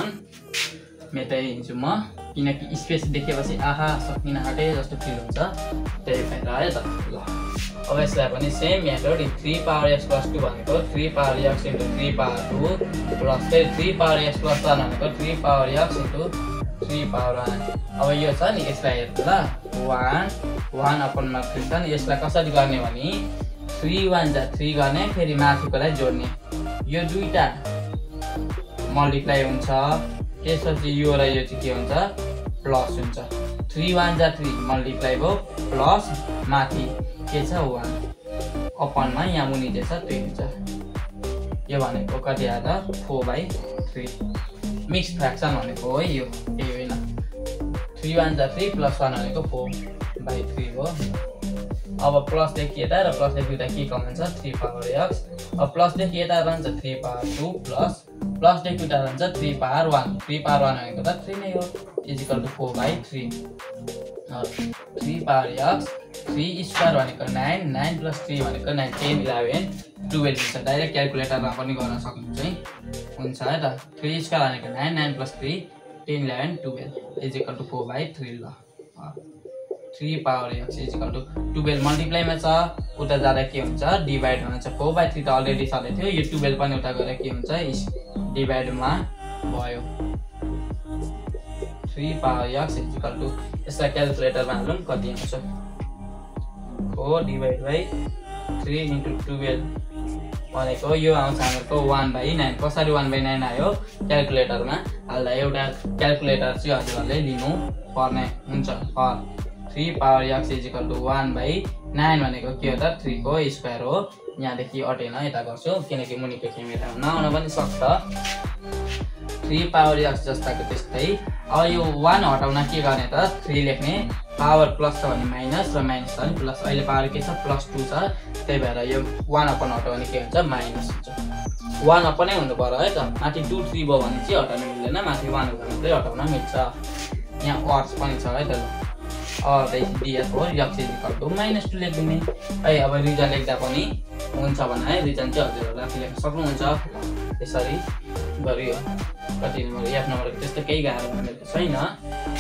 मेटाइदिन्छु म किनकि स्पेस देखेपछि आहा सकिन आँटे जस्तो फिल हुन्छ त्यही भएर है त ल अब यसलाई पनि same method 3 power x plus 2 भनेको 3 power x into 3 power 2 plus 3 power x plus 1 भनेको 3 पावर x इन्टु 3 पावर 1 अब यो छ नि यसलाई हेर्नु ल 1/3 छ नि यसलाई कसरी गर्ने भने 3 1 जा 3 गर्ने फेरि माथिकोलाई जोड्ने यो दुईटा मल्टिप्लाई हुन्छ त्यसपछि यो र यो चाहिँ के हुन्छ प्लस हुन्छ 3 1 जा 3 मल्टिप्लाई भयो प्लस माथि के छ 1 अपनमा यहाँ मुनि चाहिँ छ 3 हुन्छ यो भनेको कति आयो त 4/3 मिक्स फ्र्याक्सन भनेको हो यो यही होइन 3 1 जा 3 प्लस 1 भनेको 4/3 हो अब प्लस देखिएता र प्लस देखिएता के कमन छ 3 पावर x अब प्लस देखिएता रहन्छ 3 पावर 2 प्लस देखिएता रहन्छ 3 पावर 1 3 पावर 1 भनेको त 3 नै हो is equal to 4/3 3 power x 3 square भनेको 9 9 प्लस 3 भनेको 9 10 11 12 हुन्छ डाइरेक्ट क्याल्कुलेटरमा पनि गर्न सक्नुहुन्छ है हुन्छ है त 3 स्क्वायर भनेको 9 9 प्लस 3 10 11 12 इज इक्वल टु 4/3 ल 3 power x is equal to 12 मल्टिप्लाईमा छ उता जाँदा के हुन्छ डिभाइड हुन्छ 4/3 त अलरेडी सधैँ थियो यो 12 पनि उता गएर के हुन्छ डिभाइडमा भयो 3 power x is equal to यसलाई क्याल्कुलेटरमा हालौँ कति आउँछ 4 डिभाइड बाइ 3 इन्टु 12 भनेको यो आउँछ हाम्रो 1/9 कसरी 1/9 आयो क्याल्कुलेटरमा हाल्दा एउटा क्याल्कुलेटर चाहिँ हजुरहरूले लिनु पर्ने हुन्छ 3 power x is equal to 1/9 भनेको के हो त 3 को स्क्वायर हो यहाँदेखि अटेन यता गर्छु किनकि मुनिको क्यामेरामा नआउन पनि सक्छ 3 पावर x जस्ताको त्यस्तै अब यो 1 हटाउन के गर्ने त 3 लेख्ने पावर प्लस छ भने माइनस र माइनस छ भने प्लस अहिले पावर के छ +2 छ त्यही भएर यो 1 अपन हटायो भने के हुन्छ माइनस हुन्छ 1 अपनै हुनु पर्यो है त माथि 2 3 भयो भने चाहिँ हटाउन मिल्दैन माथि 1 हो भने चाहिँ हटाउन मिल्छ यहाँ अर्स पनि छ है त अब ds हो x -2 लेख्दिने है अब रिजन लेख्दा पनि हुन्छ भने है रिजन चाहिँ हजुरहरूले आफै लेख्न सक्नुहुन्छ यसरी गरियो कति नम्बर f नम्बरको त्यस्तो केही गाह्रो भनेको छैन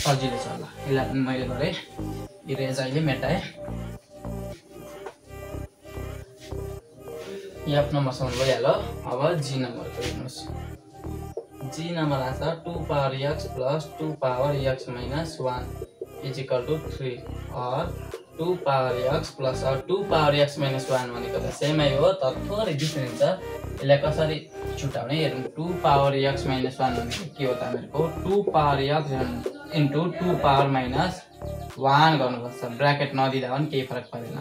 सजिलो छ ल यसलाई मैले गरे इरेज अहिले मेटाए f नम्बरसम्म भइहाल्यो अब g नम्बरको हेर्नुहोस् g नम्बर आछ 2 power x plus 2 power x minus 1 is equal to 3 or 2 power x plus or 2 power x minus 1 भनेको त सेमै हो तर थोरै डिफरेन्स छ यसलाई कसरी छुटाउने हेरौँ 2 पावर x minus 1 भनेको के हो त हामीहरुको 2 power x into 2 power minus 1 गर्नुपर्छ ब्र्याकेट नदिँदा पनि केही फरक पर्दैन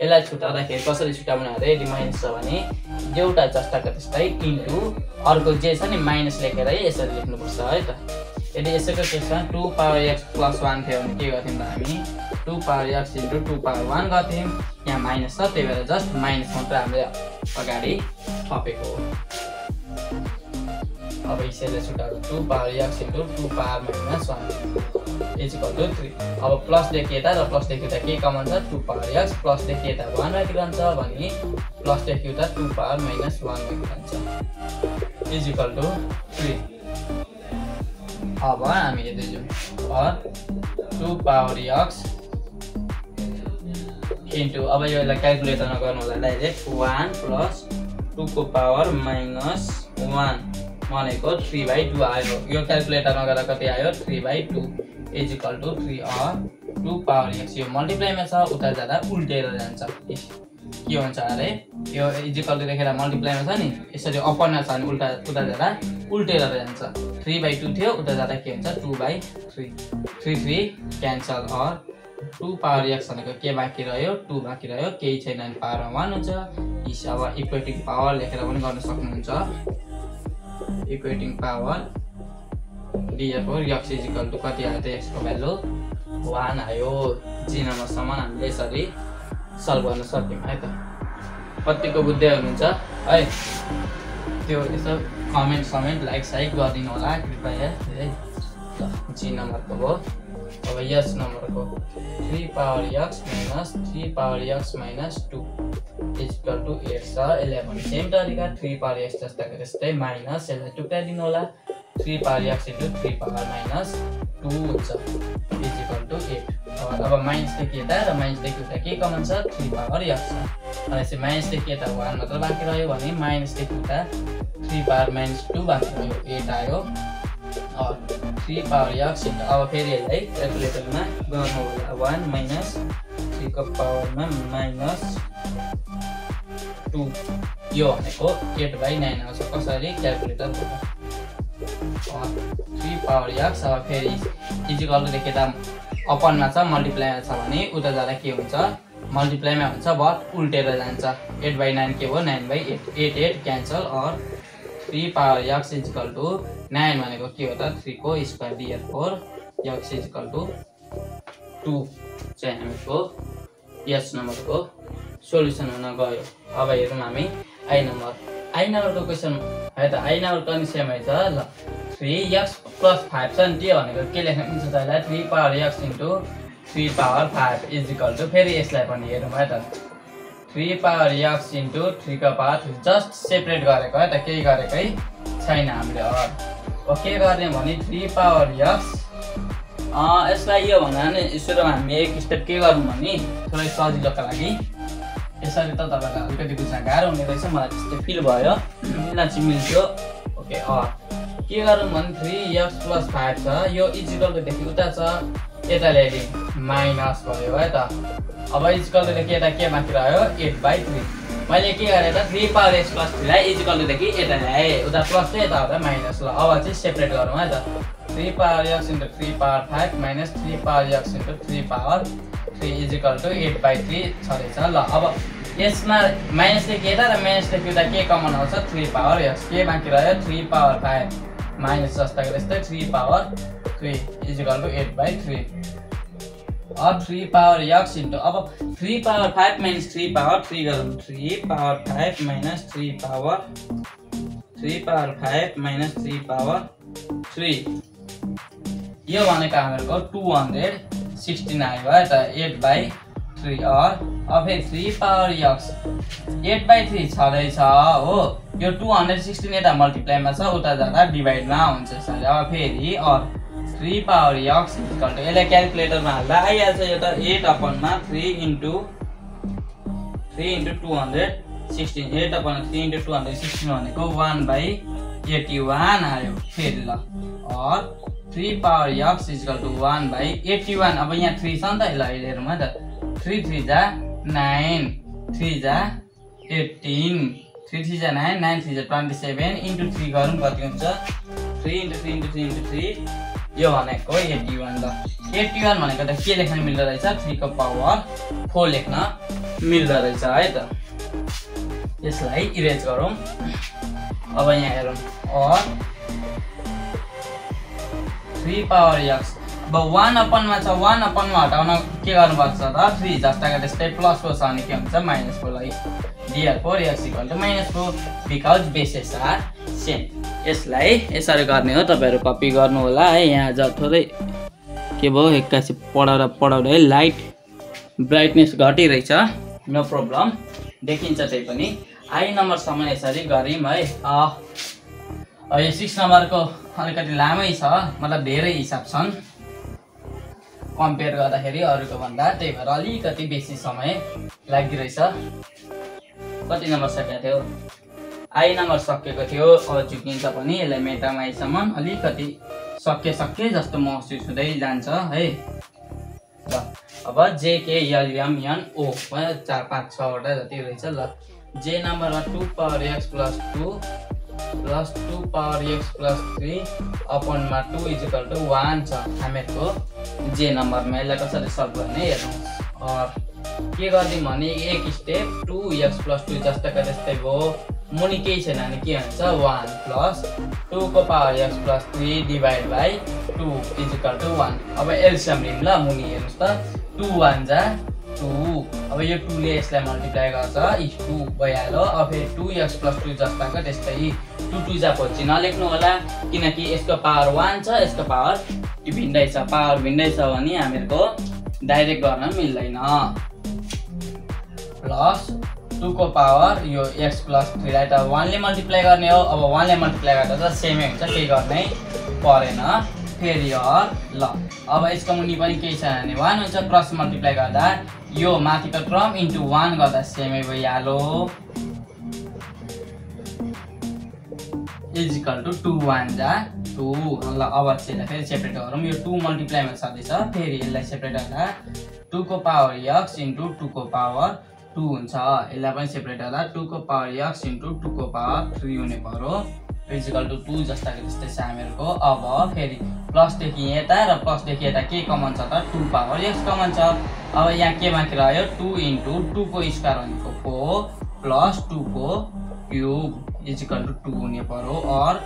यसलाई छुटाउँदाखेरि कसरी छुटाउने अरे यदि माइनस छ भने एउटा जस्ताको त्यस्तै इन्टु अर्को जे छ नि माइनस लेखेर यसरी लेख्नुपर्छ है त यदि यसैको केसमा 2 पावर x plus 1 थियो भने के गर्थ्यौं त हामी 2 पावर x into 2 पावर 1 गर्थ्यौं यहाँ माइनस छ त्यही भएर जस्ट माइनस मात्र हामीले अगाडि थपेको हो अब यसैले छुटाउँदा 2 power x into 2 power minus 1 is equal to 3 अब प्लस देखिएता र प्लस देखिएता के कमन छ 2 पावर x प्लस देखिएता 1 राखिरहन्छ भने प्लस देखिएता 2 पावर minus 1 राखिरहन्छ is equal to 3 अब हामी यदि जाउँ और 2 पावर x into अब यो यसलाई क्याल्कुलेटरमा गर्नु होला डाइरेक्ट 1 प्लस 2 को पावर minus 1 भनेको 3/2 आयो यो क्याल्कुलेटरमा गर्दा कति आयो 3/2 is equal to 3 or 2 power x यो मल्टिप्लाईमा छ उता जाँदा उल्टेर जान्छ के हुन्छ अरे यो is equal to लेखेर मल्टिप्लाईमा छ नि यसरी अपनमा छ भने उता जाँदा उल्टेर जान्छ 3/2 थियो उता जाँदा के हुन्छ 2/3 3 क्यान्सल और 2 पावर x भनेको के बाँकी रह्यो 2 बाँकी रह्यो केही छैन भने पावरमा 1 हुन्छ इस अब इक्वेटिङ पावर लेखेर पनि गर्न सक्नुहुन्छ equating power df or x is equal to कति आयो त x को भ्यालु 1 आयो g नम्बरसम्म हामीले यसरी सल्भ गर्न सक्यौं है त कतिको बुझ्दै हुनुहुन्छ है त्यो यसो कमेन्ट लाइक साइक गरिदिनु होला कृपया है g नम्बरको हो अब s नम्बरको 3 power x minus 3 power x minus 2 is equal to 8 छ यसले पनि सेम तरिका 3 पावर x जस्ताको त्यस्तै माइनस यसलाई टुक्राइदिनु होला 3 power x into 3 power minus 2 हुन्छ is equal to 8 अब माइनस देखिएता र माइनस देखिएता के कमन छ 3 पावर x छ भनेपछि माइनस देखिएता 1 मात्र बाँकी रह्यो भने माइनस देखिएता 3 पावर minus 2 बाँकी रह्यो 8 आयो और 3 पावर x अब फेरि यसलाई क्याल्कुलेटरमा गर्नु होला 1 minus 3 को पावरमा minus 2 यो भनेको 8/9 आउँछ कसरी क्याल्कुलेटरमा 3 पावर x अब फेरि इक्वल टु देखेता अपनमा छ मल्टिप्लाईमा छ भने उता जाँदा के हुन्छ मल्टिप्लाईमा हुन्छ बट उल्टेर जान्छ 8/9 के हो 9/8 8 क्यान्सल और 3 पावर x इक्वल टु 9 भनेको के हो त 3 को square therefore x equal to 2 चाहिँ हामीको s नम्बरको सोलुसन हुन गयो अब हेरौँ हामी i नम्बरको क्वेशन है त i नम्बर पनि सेमै छ ल 3x plus 5 छ नि त्यो भनेको के लेख्न मिल्छ त यसलाई 3 power x into 3 power 5 is equal to फेरि यसलाई पनि हेरौँ है त 3 पावर x into 3 को पावर जस्ट सेपरेट गरेको है त केही गरेकै छैन हामीले अब के गर्ने भने 3 पावर x यसलाई यो भन्दा नि सुरुमा हामी एक स्टेप के गर्नु भने थोरै सजिलोका लागि यसरी त तपाईहरुलाई अलिकति बुझ्न गाह्रो हुने रहेछ मलाई त्यस्तो फिल भयो मिल्न चाहिँ मिल्थ्यो ओके के गरौँ भने 3x plus 5 छ यो इक्वल टु देखि उता छ यता ल्याइदिउँ माइनस भयो है त अब इक्वल टु देखि यता के बाँकी रह्यो 8/3 मैले के गरे त 3 पावर x plus 3 लाई इक्वल टु देखि यता ल्याए उता प्लस थियो यता आउँदा माइनस ल अब चाहिँ सेपरेट गरौँ है त 3 power x into 3 power 5 minus 3 power x into 3 power 3 is equal to 8/3 छ रहेछ ल अब यसमा माइनसले के र माइनसले के के कमन आउँछ 3 पावर x के बाँकी रह्यो 3 पावर 5 माइनस जस्ताको त्यस्तै 3 पावर 3 इक्वल टु 8/3 अब 3 पावर x इन्टु अब 3 पावर 5 माइनस 3 पावर 3 गरौँ 3 power 5 minus 3 power 5 minus 3 power 3 यो भनेको हामीहरूको 216 आयो है त 8/3 अब फेरि 3 पावर x 8/3 छँदैछ हो यो 216 यता मल्टिप्लाईमा छ उता जाँदा डिभाइडमा हुन्छ यसरी अब फेरि 3 पावर x इक्वल टु यसलाई क्याल्कुलेटरमा हाल्दा आइहाल्छ यो त 8/3 इन्टु 216 8/3 इन्टु 216 भनेको 1/81 आयो फेरि ल और 3 पावर x इक्वल टु 1/81 अब यहाँ 3 छ नि त ल हेरौँ त 3 3 जा 9 3 जा 18 3 3 जा 9 9 3 जा 27 इन्टु 3 गरौँ कति हुन्छ 3 इन्टु 3 इन्टु 3 इन्टु 3 यो भनेको 81 ल 81 भनेको त के लेख्न मिल्दो रहेछ 3 को पावर 4 लेख्न मिल्दो रहेछ है त यसलाई इरेज गरौँ अब यहाँ हेरौँ और 3 पावर x अब 1/मा छ 1/मा हटाउन के गर्नुपर्छ त 3 जस्ताको त्यस्तै प्लसको छ भने के हुन्छ माइनसको लागि therefore x equal to -4 because bases are same यसलाई यसरी गर्ने हो तपाईहरु कपी गर्नु होला है यहाँ थोरै के भयो एक्कासी पढाउँदा है लाइट ब्राइटनेस घटिरहेछ नो प्रब्लम देखिन्छ त्यही पनि आई नम्बरसम्म यसरी गरिम है यो 6 नम्बरको अलिकति लामै छ मतलब धेरै हिसाब छन् कम्पेयर गर्दाखेरि अरूको भन्दा त्यही भएर अलिकति बेसी समय लाग्दिरहेछ कति नम्बर सकेको थियो आई नम्बर सकेको थियो अब झुकिन्छ पनि यसलाई मेटामा आइसम्म अलिकति सके जस्तो महसुस हुँदै जान्छ है ल अब जे के एल एम एन ओ 4 5 6 वटा जति रहेछ ल जे नम्बरमा 2 power x plus 2 plus 2 power x plus 3 अपनमा 2 इक्वल टु 1 छ हामीहरूको जे नम्बरमा यसलाई कसरी सल्भ गर्ने हेर्नु और के गर्दिम भने एक स्टेप 2x प्लस 2 जस्ताको त्यस्तै भयो मुनि केही छैन भने के हुन्छ 1 प्लस 2 को power x plus 3 divide by 2 equal to 1 अब एलसिएम लिम ल मुनि हेर्नुस् त 2 1 जा 2 अब यो 2 ले यसलाई मल्टिप्लाई गर्छ इज 2 भइहाल्यो अब फेरि 2x प्लस 2 जस्ताको त्यस्तै 2 2 जा पछि नलेख्नु होला किनकि यसको पावर 1 छ यसको पावर भिन्दै छ पावर भिन्दै छ भने हामीहरुको डाइरेक्ट गर्न मिल्दैन प्लस 2 को पावर यो x प्लस 3 लाई त 1 ले मल्टिप्लाई गर्ने हो अब 1 ले मल्टिप्लाई गर्दा त सेमै हुन्छ केही गर्नै परेन फेरि ल अब यसको मुनि पनि केही छैन भने 1 हुन्छ क्रस मल्टिप्लाई गर्दा यो माथिको टर्म इन्टु 1 गर्दा सेमै भइहाल्यो इज इक्वल टु 2 1 जा 2 ल अब चाहिँ फेरि सेपरेट गरौँ यो 2 मल्टिप्लाईमा छँदैछ फेरि यसलाई सेपरेट गर्दा 2 को पावर x इन्टु 2 को पावर 2 हुन्छ यसलाई पनि सेपरेट गर्दा 2 को पावर x इन्टु 2 को पावर 3 हुने पर्यो इक्वल टु 2 जस्ताको त्यस्तै छ हामीहरुको अब फेरि प्लस देखि यता र प्लस देखि यता के कमन छ त 2 पावर x कमन छ अब यहाँ के बाँकी रह्यो 2 इन्टु 2 को स्क्वायर भनेको 4 प्लस 2 को क्यूब इक्वल टु 2 हुने पर्यो और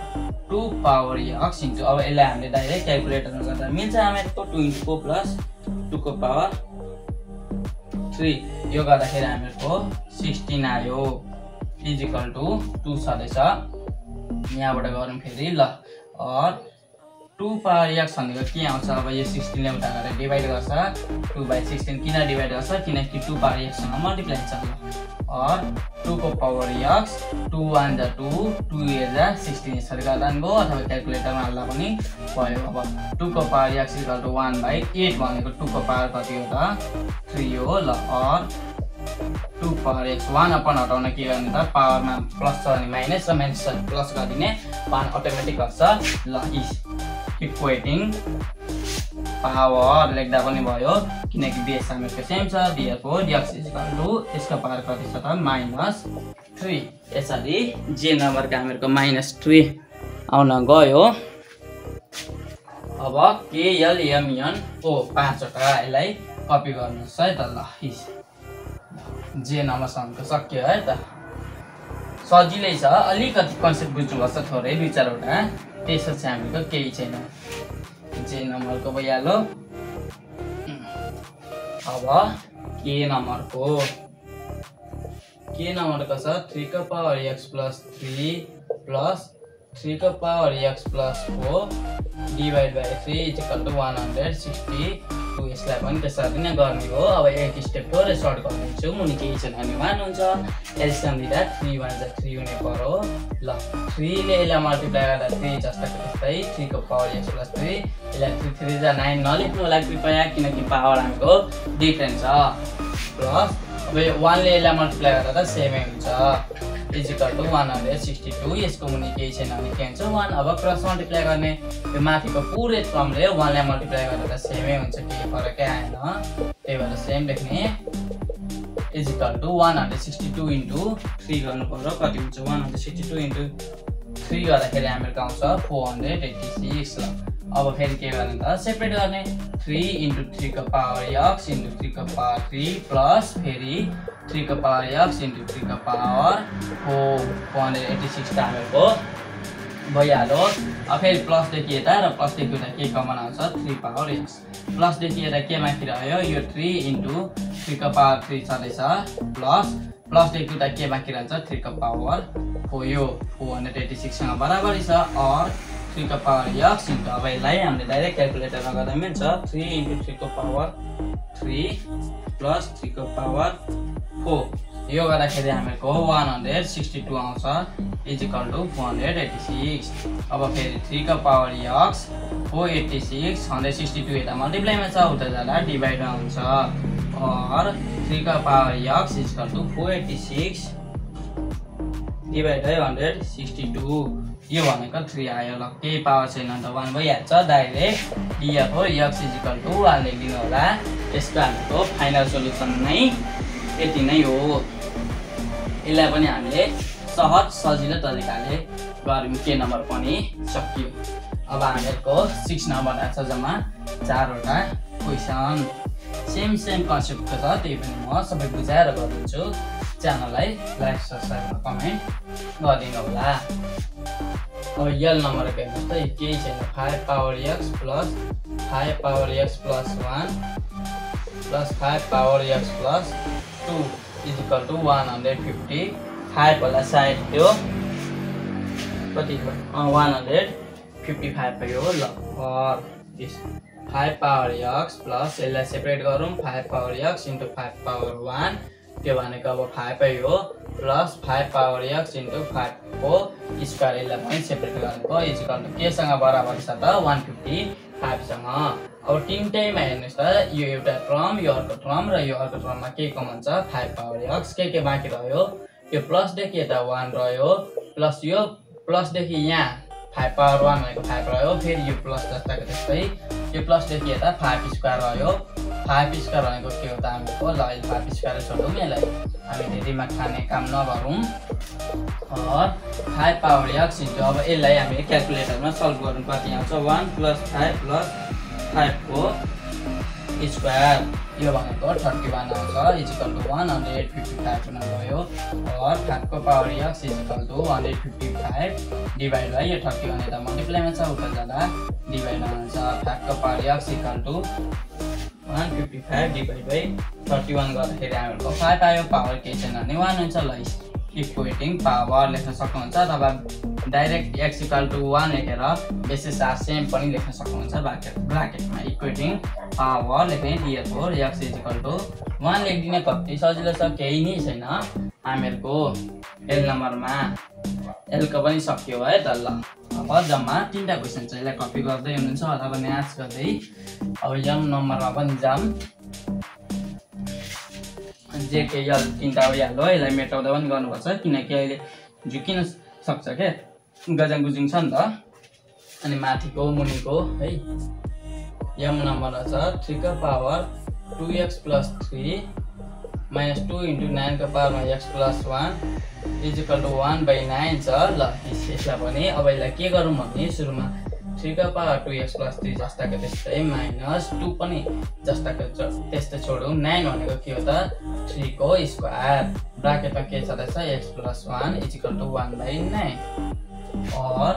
2 पावर x इन्टु अब यसलाई हामीले डाइरेक्ट क्याल्कुलेटरमा गर्दा मिल्छ हामीहरुको 2 इन्टु 4 प्लस 2 को पावर 3 यो गर्दाखेरि हामीहरुको 16 आयो इक्वल टु 2 छँदैछ यहाँबाट गरौँ फेरि ल और 2 पावर x भनेको के आउँछ अब यो 16 ले उता गरेर डिभाइड गर्छ 2/16 किन डिभाइड गर्छ किनकि 2 पावर x सँग मल्टिप्लाई छ और 2 को पावर x 2 1 जा 2 2 जा 16 यसरी गर्दा नि भयो अथवा क्याल्कुलेटरमा हाल्दा पनि भयो अब 2 को पावर x इक्वल टु 1/8 भनेको 2 को पावर कति हो त 3 हो ल और 2 पावर x 1 अपन हटाउन के गर्ने त पावरमा प्लस छ भने माइनस र माइनस छ भने प्लस गरिदिने 1 अटोमेटिक गर्छ ल इज इक्वेटिङ पावर लेख्दा पनि भयो किनकि बेस हामीहरुको सेम छ therefore x इक्वल टु यसको पावर कति छ त -3 यसरी जे नम्बरको हामीहरुको -3 आउन गयो अब के एल एम एन ओ 5 वटा यसलाई कपी गर्नुस् है त ल जे नम्बरसम्मको सक्यो है त सजिलै छ अलिकति कन्सेप्ट बुझ्नुपर्छ थोरै दुई चारवटा त्यसपछि हामीको केही छैन जे नम्बरको भइहाल्यो अब के नम्बरको छ 3 को पावर x plus 3 plus 3 को power x plus 4 divided by 3 is equal to 162 यसलाई पनि त्यसरी नै गर्ने हो अब एक स्टेप थोरै सर्ट गरिदिन्छु मुनि केही छैन भने 1 हुन्छ एलसिएम लिँदा 3 1 जा 3 हुने पर्यो ल 3 ले यसलाई मल्टिप्लाई गर्दा 3 जस्ताको त्यस्तै 3 को पावर x plus 3 यसलाई 3 3 जा 9 नलेख्नु होला कृपया किनकि पावर हाम्रो डिफरेन्ट छ प्लस अब 1 ले यसलाई मल्टिप्लाई गर्दा त सेमै हुन्छ इज इक्वल टु 162 यसको मुनि केही छैन भने के हुन्छ 1 अब क्रस मल्टिप्लाई गर्ने यो माथिको पुरै क्रमले 1 लाई मल्टिप्लाई गर्दा त सेमै हुन्छ केही फरकै आएन त्यही भएर सेम लेख्ने इज इक्वल टु 162 इन्टु 3 गर्नु पर्यो कति हुन्छ 162 इन्टु 3 गर्दाखेरि हामीहरुको आउँछ 486 ल अब फेरि के गर्ने त सेपरेट गर्ने 3 इन्टु 3 को पावर x इन्टु 3 को पावर 3 प्लस फेरि 3 को पावर x इन्टु 3 को पावर 486 त हामीहरुको भइहाल्यो अब फेरि प्लस देखि यता र प्लस देखि उता के कमन आउँछ 3 पावर x प्लस देखि यता के बाँकी रह्यो यो 3 इन्टु 3 को पावर 3 छँदैछ प्लस देखि उता के बाँकी रहन्छ 3 को पावर 4 यो 486 सँग बराबरी छ और 3 को पावर x इन्टु अब यसलाई हामीले डाइरेक्ट क्याल्कुलेटरमा गर्दा मिल्छ 3 इन्टु 3 को पावर 3 प्लस 3 को पावर 4 यो गर्दाखेरि हामीको 162 आउँछ इज इक्वल टु 486 अब फेरि 3 को पावर x 486 162 यता मल्टिप्लाईमा छ उता जाँदा डिभाइडमा हुन्छ और 3 को power x is equal to 486 divide by 162 यो भनेको 3 आयो ल केही पावर छैन त 1 भइहाल्छ डाइरेक्ट डियर हो x इज इक्वल टु 1 लेखिदिनु होला यसको हाम्रो फाइनल सोलुसन नै यति नै हो यसलाई पनि हामीले सहज सजिलो तरिकाले गर्यौं के नम्बर पनि सकियो अब हामीहरुको 6 नम्बर छ जम्मा 4 वटा क्वेशन सेम कन्सेप्टको छ त्यही पनि म सबै बुझाएर गरिदिन्छु च्यानललाई लाइक सब्स्क्राइब र कमेन्ट गरिदिनु होला अब यल नम्बरको हेर्नुस् त केही छैन 5 power x plus 5 power x plus 1 plus 5 power x plus 2 is equal to 150 5 होला साइड थियो कति 155 भयो ल और दिस 5 पावर x प्लस यसलाई सेपरेट गरौँ 5 पावर x इन्टु 5 पावर 1 त्यो भनेको अब 5 भयो प्लस 5 पावर x इन्टु 5 को स्क्वायर यसलाई पनि सेपरेट गर्नुको इज इक्वल टु केसँग बराबर छ त 155 सँग अब तीनटैमा हेर्नुस् त यो एउटा टर्म यो अर्को टर्म र यो अर्को टर्ममा के कमन छ 5 पावर x के बाँकी रह्यो यो प्लस देखि यता 1 रह्यो प्लस यो प्लस देखि यहाँ 5 पावर 1 भनेको 5 रह्यो फेरि यो प्लस जस्ताको त्यस्तै यो प्लस देखि यता 5 स्क्वायर रह्यो 5 स्क्वायर भनेको के हो त हामीको ल 5 स्क्वायर छोडौँ यसलाई हामी धेरैमा खाने काम नगरौँ और 5 पावर x इन्टु अब यसलाई हामीले क्याल्कुलेटरमा सल्भ गर्नु कति आउँछ 1 प्लस 5 प्लस 5 को स्क्वायर यो भनेको 31 आउँछ इज इक्वल टु 155 हुन गयो और 5 को power x is equal to 155 divide by यो 31 यता मल्टिप्लाईमा छ उता जाँदा डिभाइड हुन्छ 5 को power x equal to 155 divide by 31 गर्दाखेरि हामीहरुको 5 आयो पावर के छैन भने 1 हुन्छ ल इक्वेटिङ पावर लेख्न सक्नुहुन्छ अथवा डाइरेक्ट x इक्वल टु 1 लेखेर बेसिस आर सेम पनि लेख्न सक्नुहुन्छ ब्राकेटमा इक्वेटिङ पावर लेख्ने therefore x is equal to 1 लेखिदिने कति सजिलो छ केही नै छैन हामीहरुको एल नम्बरमा एल को पनि सक्यो है त ल अब जम्मा 3टा क्वेशन छ यसलाई कपी गर्दै हुनुहुन्छ अथवा म्याच गर्दै अब यम नम्बरमा पनि जाम जे के यल 3टा भइहाल्यो यसलाई मेटाउँदा पनि गर्नुपर्छ किनकि अहिले झुकिन सक्छ के गजङ गुजुङ छ नि त अनि माथिको मुनिको है यम नम्बर छ 3 को power 2x plus 3 minus 2 into 9 को power x plus 1 is equal to 1/9 छ ल यसलाई पनि अब यसलाई के गरौँ भने सुरुमा 3 का पावर 2x + 3 जस्ताको त्यस्तै माइनस 2 पनि जस्ताको त्यस्तै छोडौँ 9 भनेको के हो त 3 को स्क्वायर ब्राकेटमा के छ रहेछ x + 1 = 1/9 और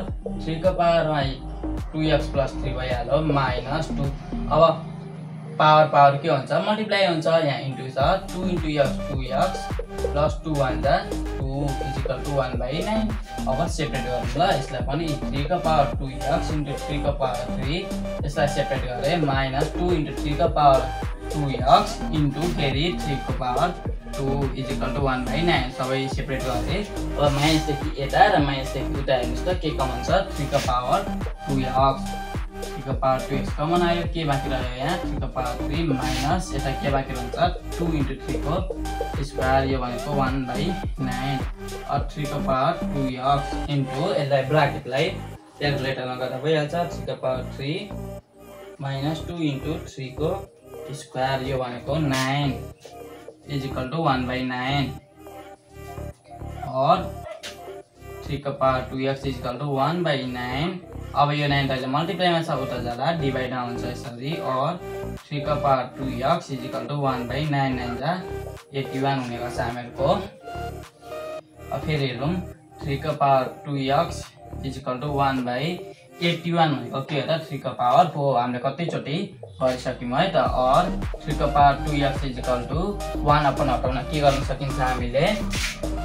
3 का पावरमा 2x + 3 भइहाल्यो -2 अब पावर के हुन्छ मल्टिप्लाई हुन्छ यहाँ इन्टु छ 2 × x 2x + 2 = 2 = 1/9 अब सेपरेट गरौँ ल यसलाई पनि 3 का पावर 2x × 3 का पावर 3 यसलाई सेपरेट गरे -2 × 3 का पावर 2x * फेरि 3 को पावर 2 = 1/9 सबै सेपरेट गरे अब माइनसदेखि यता र माइनसदेखि उता हेर्नुस् त के कमन छ 3 का पावर 2x 3 का पावर 2x कमन आयो के बाँकी रह्यो यहाँ 3 का पावर 3 माइनस यता के बाँकी रहन्छ 2 × 3 को स्क्वायर यो भनेको 1/9 और 3 का पावर 2x इन्टु यसलाई ब्राकेटलाई क्याल्कुलेटरमा गर्दा भइहाल्छ 3 का पावर 3 -2 × 3 को स्क्वायर यो भनेको 9 = 1/9 और 3 का पावर 2x = 1/9 अब यो 9 त मल्टिप्लाईमा छ उता जाँदा डिभाइडमा हुन्छ यसरी और 3 का पावर 2x = 1/9 9 जा 81 हुने गर्छ हामीहरूको अब फेरि हेरौँ 3 का पावर 2x = 1/81 भनेको के हो त 3 का पावर 4 हामीले कतिचोटि गरिसक्यौँ है त और 3 का पावर 2x = 1 अपन हटाउन के गर्न सकिन्छ हामीले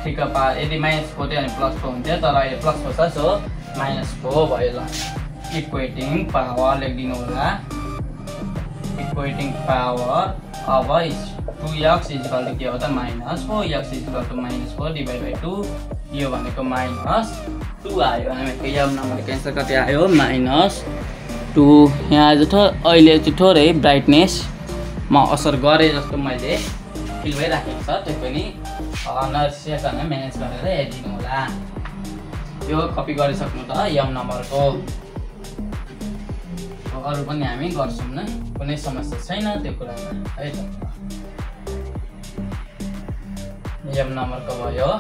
3 का पावर यदि -4 थियो भने +4 हुन्थ्यो तर अहिले +4 छ सो -4 भयो ल इक्वेटिङ पावर लेखिदिनु होला इक्वेटिङ पावर अब 2x = के हो त -4 x = -4/2 यो भनेको -2 आयो हामीको यम नम्बरको एन्सर कति आयो -2 यहाँ अहिले चाहिँ थोरै ब्राइटनेस म असर गरे जस्तो मैले फिल भइराखेको छ त्यो पनि नर्सिएसँग म्यानेज गरेर हेरिदिनु होला यो कपी गरिसक्नु त यम नम्बरको अरु पनि हामी गर्छौँ न कुनै समस्या छैन त्यो कुरामा है त यम नम्बरको भयो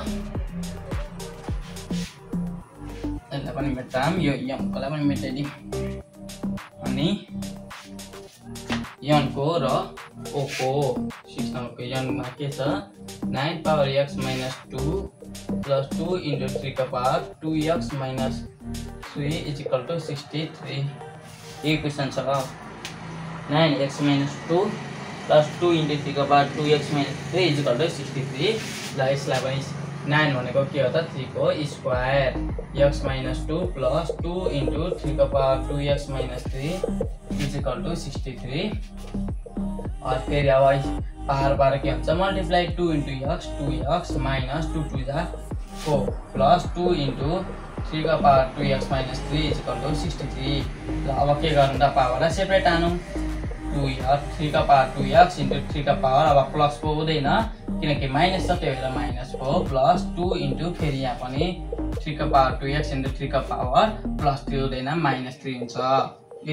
यसलाई पनि मेटाम यो यमकोलाई पनि मेटाइदिउँ अनि यनको र ओको 6 नम्बरको यनमा के छ 9 पावर x - 2 + 2 × 3 का पावर 2x - 3 = 63 ये क्वेश्चन छ 9x - 2 + 2 × 3 का पावर 2x - 3 = 63 ल यसलाई पनि 9 भनेको के हो त 3 को स्क्वायर x - 2 + 2 × 3 का पावर 2x - 3 = 63 और फेरि अब पावर के हुन्छ मल्टिप्लाई 2 × x 2x - 2 2 जा 4 + 2 × 3 का पावर 2x - 3 = 63 ल अब के गर्नु त पावरलाई सेपरेट आनौँ 3 का पावर 2x × 3 का पावर अब +4 हुँदैन किनकि माइनस छ त्यो भएर -4 + 2 × फेरि यहाँ पनि 3 का पावर 2x × 3 का पावर +3 हुँदैन -3 हुन्छ =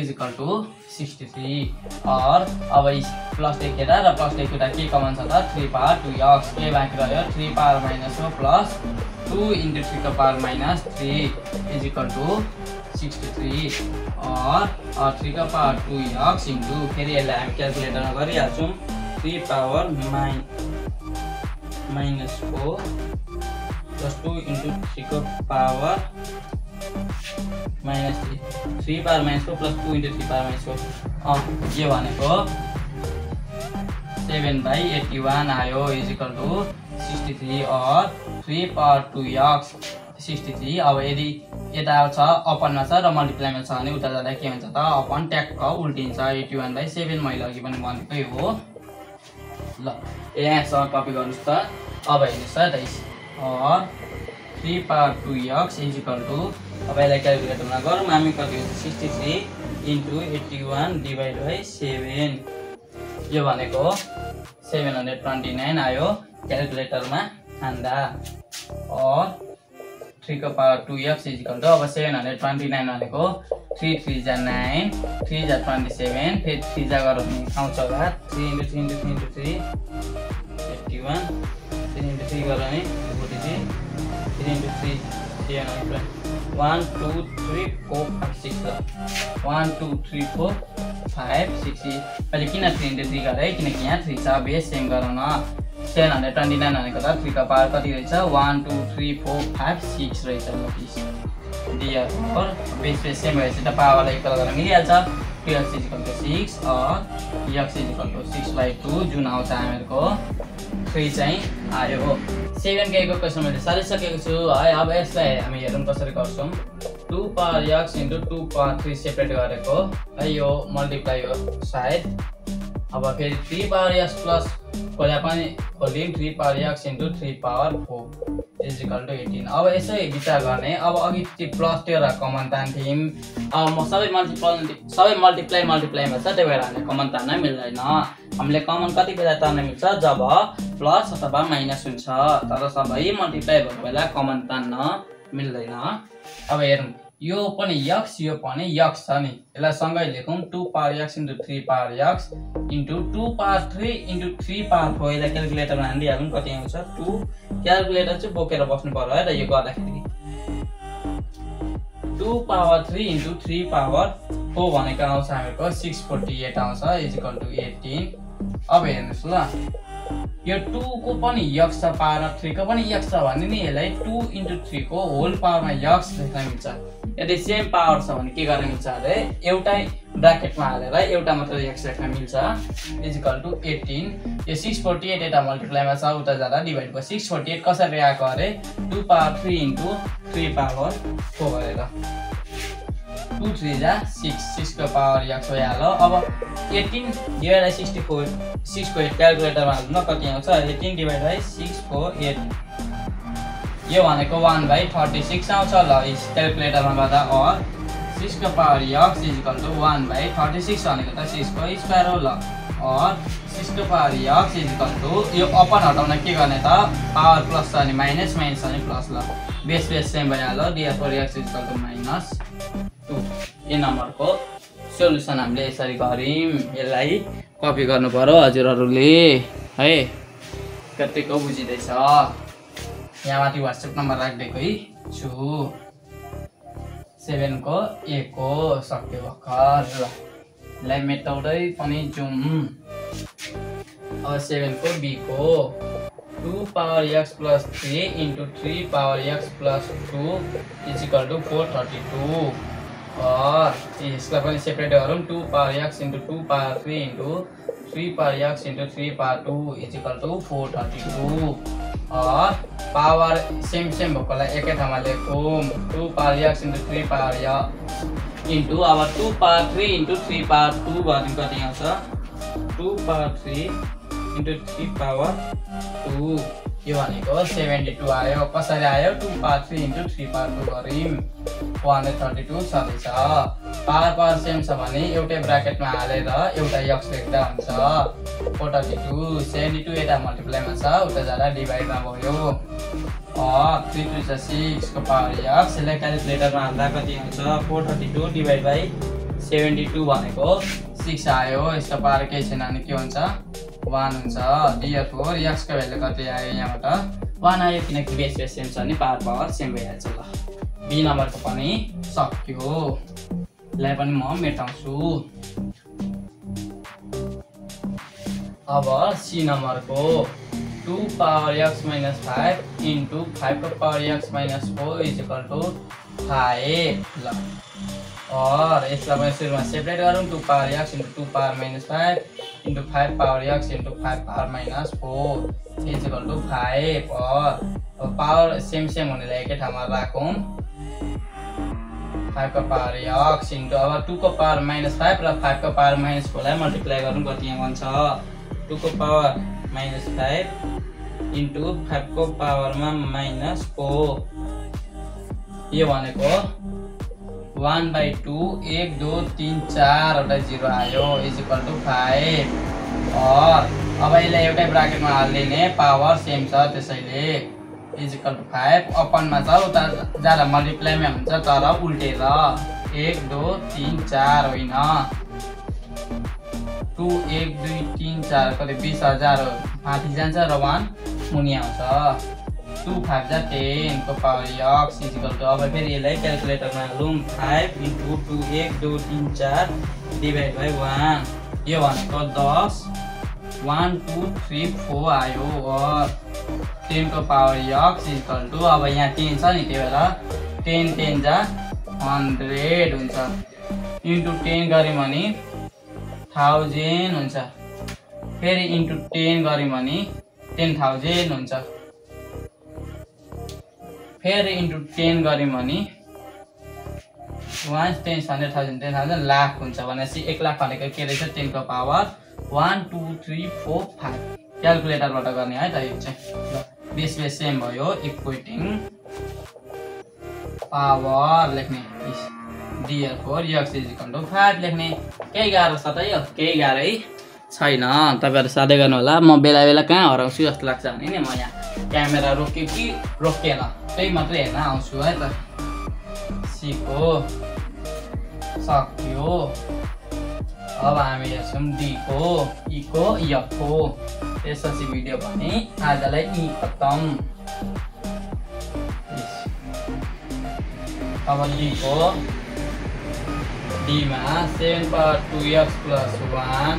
63 और अब प्लस लेखेर र प्लस लेख्दा के कमन छ त 3 पावर 2x के बाँकी रह्यो 3 पावर -4 + 2 × 3 का पावर -3 = 63 और 3 का पावर 2x × फेरि यसलाई हामी क्याल्कुलेटरमा गरिहाल्छौँ 3 पावर -4 + 2 × 3 को पावर -3 3 पावर -4 + 2 × 3 पावर -4 यो भनेको 7/81 आयो = 63 और 3 पावर 2x 63 अब यदि यता छ अपनमा छ र मल्टिप्लाईमा छ भने उता जाँदा के हुन्छ त अपन ट्याक्क उल्टिन्छ 81/7 मैले अघि पनि भनेकै हो ल यहाँसँग कपी गर्नुस् त अब हेर्नुस् त और 3 पावर 2x = अब यसलाई क्याल्कुलेटरमा गरौँ हामी कति हुन्छ 63 × 81/7 यो भनेको 729 आयो क्याल्कुलेटरमा हान्दा और 3 का पावर 2x = अब 729 भनेको 3 3 जा 9 3 जा 27 फेरि 3 जा गरौँ आउँछ होला 3 × 3 × 3 × 3 81 3 × 3 गरौँ 43 3 × 3 7 1 2 3 4 5 6 ल 1 2 3 4 5 6 अहिले किन 3 into 3 गरे किनकि यहाँ 3 छ बेस सेम गरौँ न 729 भनेको त 3 को पावर कति रहेछ 1 2 3 4 5 6 रहेछ ल प्लिज therefore बेस सेम भएपछि त पावरलाई इक्वल गर्न मिलिहाल्छ 2x = 6 or x = 6/2 जुन आउँछ हामीहरुको 3 चाहिँ आयो हो 7 को क्वेशन मैले सारिसकेको छु है अब यसलाई हामी हेरौँ कसरी गर्छौं 2 power x * 2 power 3 सेपरेट गरेको है यो मल्टिप्लाई हो सायद अब फेरि 3 power x प्लस खोल्या पनि खोलिम 3 power x * 3 power 4 = 18 अब यसै विचार गर्ने अब अघि चाहिँ प्लस थियो र कमन तान्थ्यौं अब म सबै मल्टिप्लाई भन्छ त्यही भएर हामीले कमन तान्न मिल्दैन हामीले कमन कति बेला तान्न मिल्छ जब प्लस अथवा माइनस हुन्छ तर सबै मल्टिप्लाई भएको बेला कमन तान्न मिल्दैन अब हेरौँ यो पनि x यो पनि x छ नि यसलाई सँगै लेखौं 2 power x * 3 power x * 2 power 3 * 3 power 4 यसलाई क्याल्कुलेटरमा हालिदिहालौँ कति आउँछ 2 क्याल्कुलेटर चाहिँ बोकेर बस्नु पर्यो है र यो गर्दाखेरि 2 power 3 * 3 power 4 भनेको आउँछ हामीको 648 आउँछ = 18 अब हेर्नुस् ल यो 2 को पनि x छ पावर 3 को पनि x छ भने नि यसलाई 2 * 3 को होल पावरमा x लेख्न मिल्छ यदि सेम पावर छ भने के गर्न मिल्छ अरे एउटै ब्र्याकेटमा हालेर एउटा मात्र x लेख्न मिल्छ = 18 यो 648 यता मल्टिप्लाईमा छ उता जाँदा डिभाइड भयो 648 कसरी आएको अरे 2 power 3 * 3 power 4 गरेर 2 3 जा 6 को पावर x भइहाल्यो अब 18 / 64 6 को 8 क्याल्कुलेटरमा हाल्नु कति आउँछ 18 / 6 को 8 यो भनेको 1/36 आउँछ ल क्याल्कुलेटरमा गर्दा और 6 को पावर x = 1/36 भनेको त 6 को स्क्वायर हो ल और 6 को पावर x = यो अपन हटाउन के गर्ने त पावर प्लस छ अनि माइनस छ अनि प्लस ल बेस सेम भइहाल्यो therefore x = -2 यो नम्बरको सोलुसन हामीले यसरी गरिम यसलाई कपी गर्नु पर्यो हजुरहरुले है कतिको बुझिदैछ यहाँ माथि WhatsApp नम्बर राख्दैकै छु 7 को a को सक्यो भर्खर ल लाई मेटाउँदै पनि जाउँ अब 7 को b को 2 power x plus 3 into 3 power x plus 2 is equal to 432 और इसका पनि सेपरेट गरौँ 2 power x into 2 power 3 into 3 power x into 3 power 2 is equal to 432 और पावर सेम भएकोलाई एकै ठाउँमा लेखौँ 2 power x into 3 power x into अब 2 power 3 into 3 power 2 गर्नु कति आउँछ 2 power 3 into 3 power 2 यो भनेको 72 आयो कसरी आयो 2 power 3 into 3 power 2 गरिम 132 छदैछ power same छ भने एउटै ब्र्याकेटमा हालेर एउटा x लेख्दा हुन्छ 432 72 यता मल्टिप्लाईमा छ उता जाँदा डिभाइडमा भयो 3 2 6 को पावर x यसलाई क्याल्कुलेटरमा हाल्दा कति हुन्छ 432 डिभाइड बाइ 72 भनेको 6 आयो यसको पावर केही छैन अनि के हुन्छ 1 हुन्छ therefore x को भ्यालु कति आयो यहाँबाट 1 आयो किनकि बेस सेम छ नि पावर सेम भइहाल्छ ल बी नम्बरको पनि सक्यो यसलाई पनि म मेटाउँछु अब सी नम्बरको 2 power x minus 5 into 5 को power x minus 4 is equal to 5 ल और यसलाई पनि सुरुमा सेपरेट गरौँ 2 power x into 2 power minus 5 into 5 power x into 5 power minus 4 is equal to 5 और पावर सेम हुनेलाई एकै ठाउँमा राखौँ 5 को पावर x into अब 2 को पावर minus 5 र 5 को पावर minus 4 लाई मल्टिप्लाई गरौँ कति आउँछ 2 को पावर minus 5 into 5 को पावरमा minus 4 यो भनेको 1/2 1 2 3 4 वटा 0 आयो इज इक्वल टु 5 और अब यसलाई एउटै ब्र्याकेटमा हाल्दिने पावर सेम छ त्यसैले इज इक्वल टु 5 अपनमा छ उता जाँदा मल्टिप्लाईमा हुन्छ तर उल्टेर 1 2 3 4 होइन 2 1 2 3 4 कति 20000 माथि जान्छ र 1 मुनि आउँछ 2 5 जा 10 को पावर x इक्वल टु अब फेरि यसलाई क्याल्कुलेटरमा हालौँ 5 * 2 1 2 3 4 डिभाइड बाइ 1 यो भनेको 10 1 2 3 4 आयो और 10 को पावर x इक्वल टु अब यहाँ 10 छ नि त्यही भएर 10 10 जा 100 हुन्छ इन्टु 10 गर्यौँ भने 1000 हुन्छ फेरि इन्टु 10 गर्यौँ भने 10000 हुन्छ फेरि इन्टु 10 गर्यौँ भने 1 10 100,000 10,000 लाख हुन्छ भनेपछि 1 लाख भनेको के रहेछ 10 को पावर 1 2 3 4 5 क्याल्कुलेटरबाट गर्ने है त यो चाहिँ बेस सेम भयो इक्वेटिङ पावर लेख्ने therefore x = 5 लेख्ने केही गाह्रो छ त यो केही गाह्रै छैन तपाईहरु साथै गर्नु होला म बेला बेला कहाँ हराउँछु जस्तो लाग्छ भने नि म यहाँ क्यामेरा रोक्यो कि रोकेन त्यही मात्रै हेर्न आउँछु है त सिको सक्यो अब हामी हेर्छौं d को e को f को त्यसपछि भिडियो भने आजलाई e खतम अब d को d मा 7 power 2x plus 1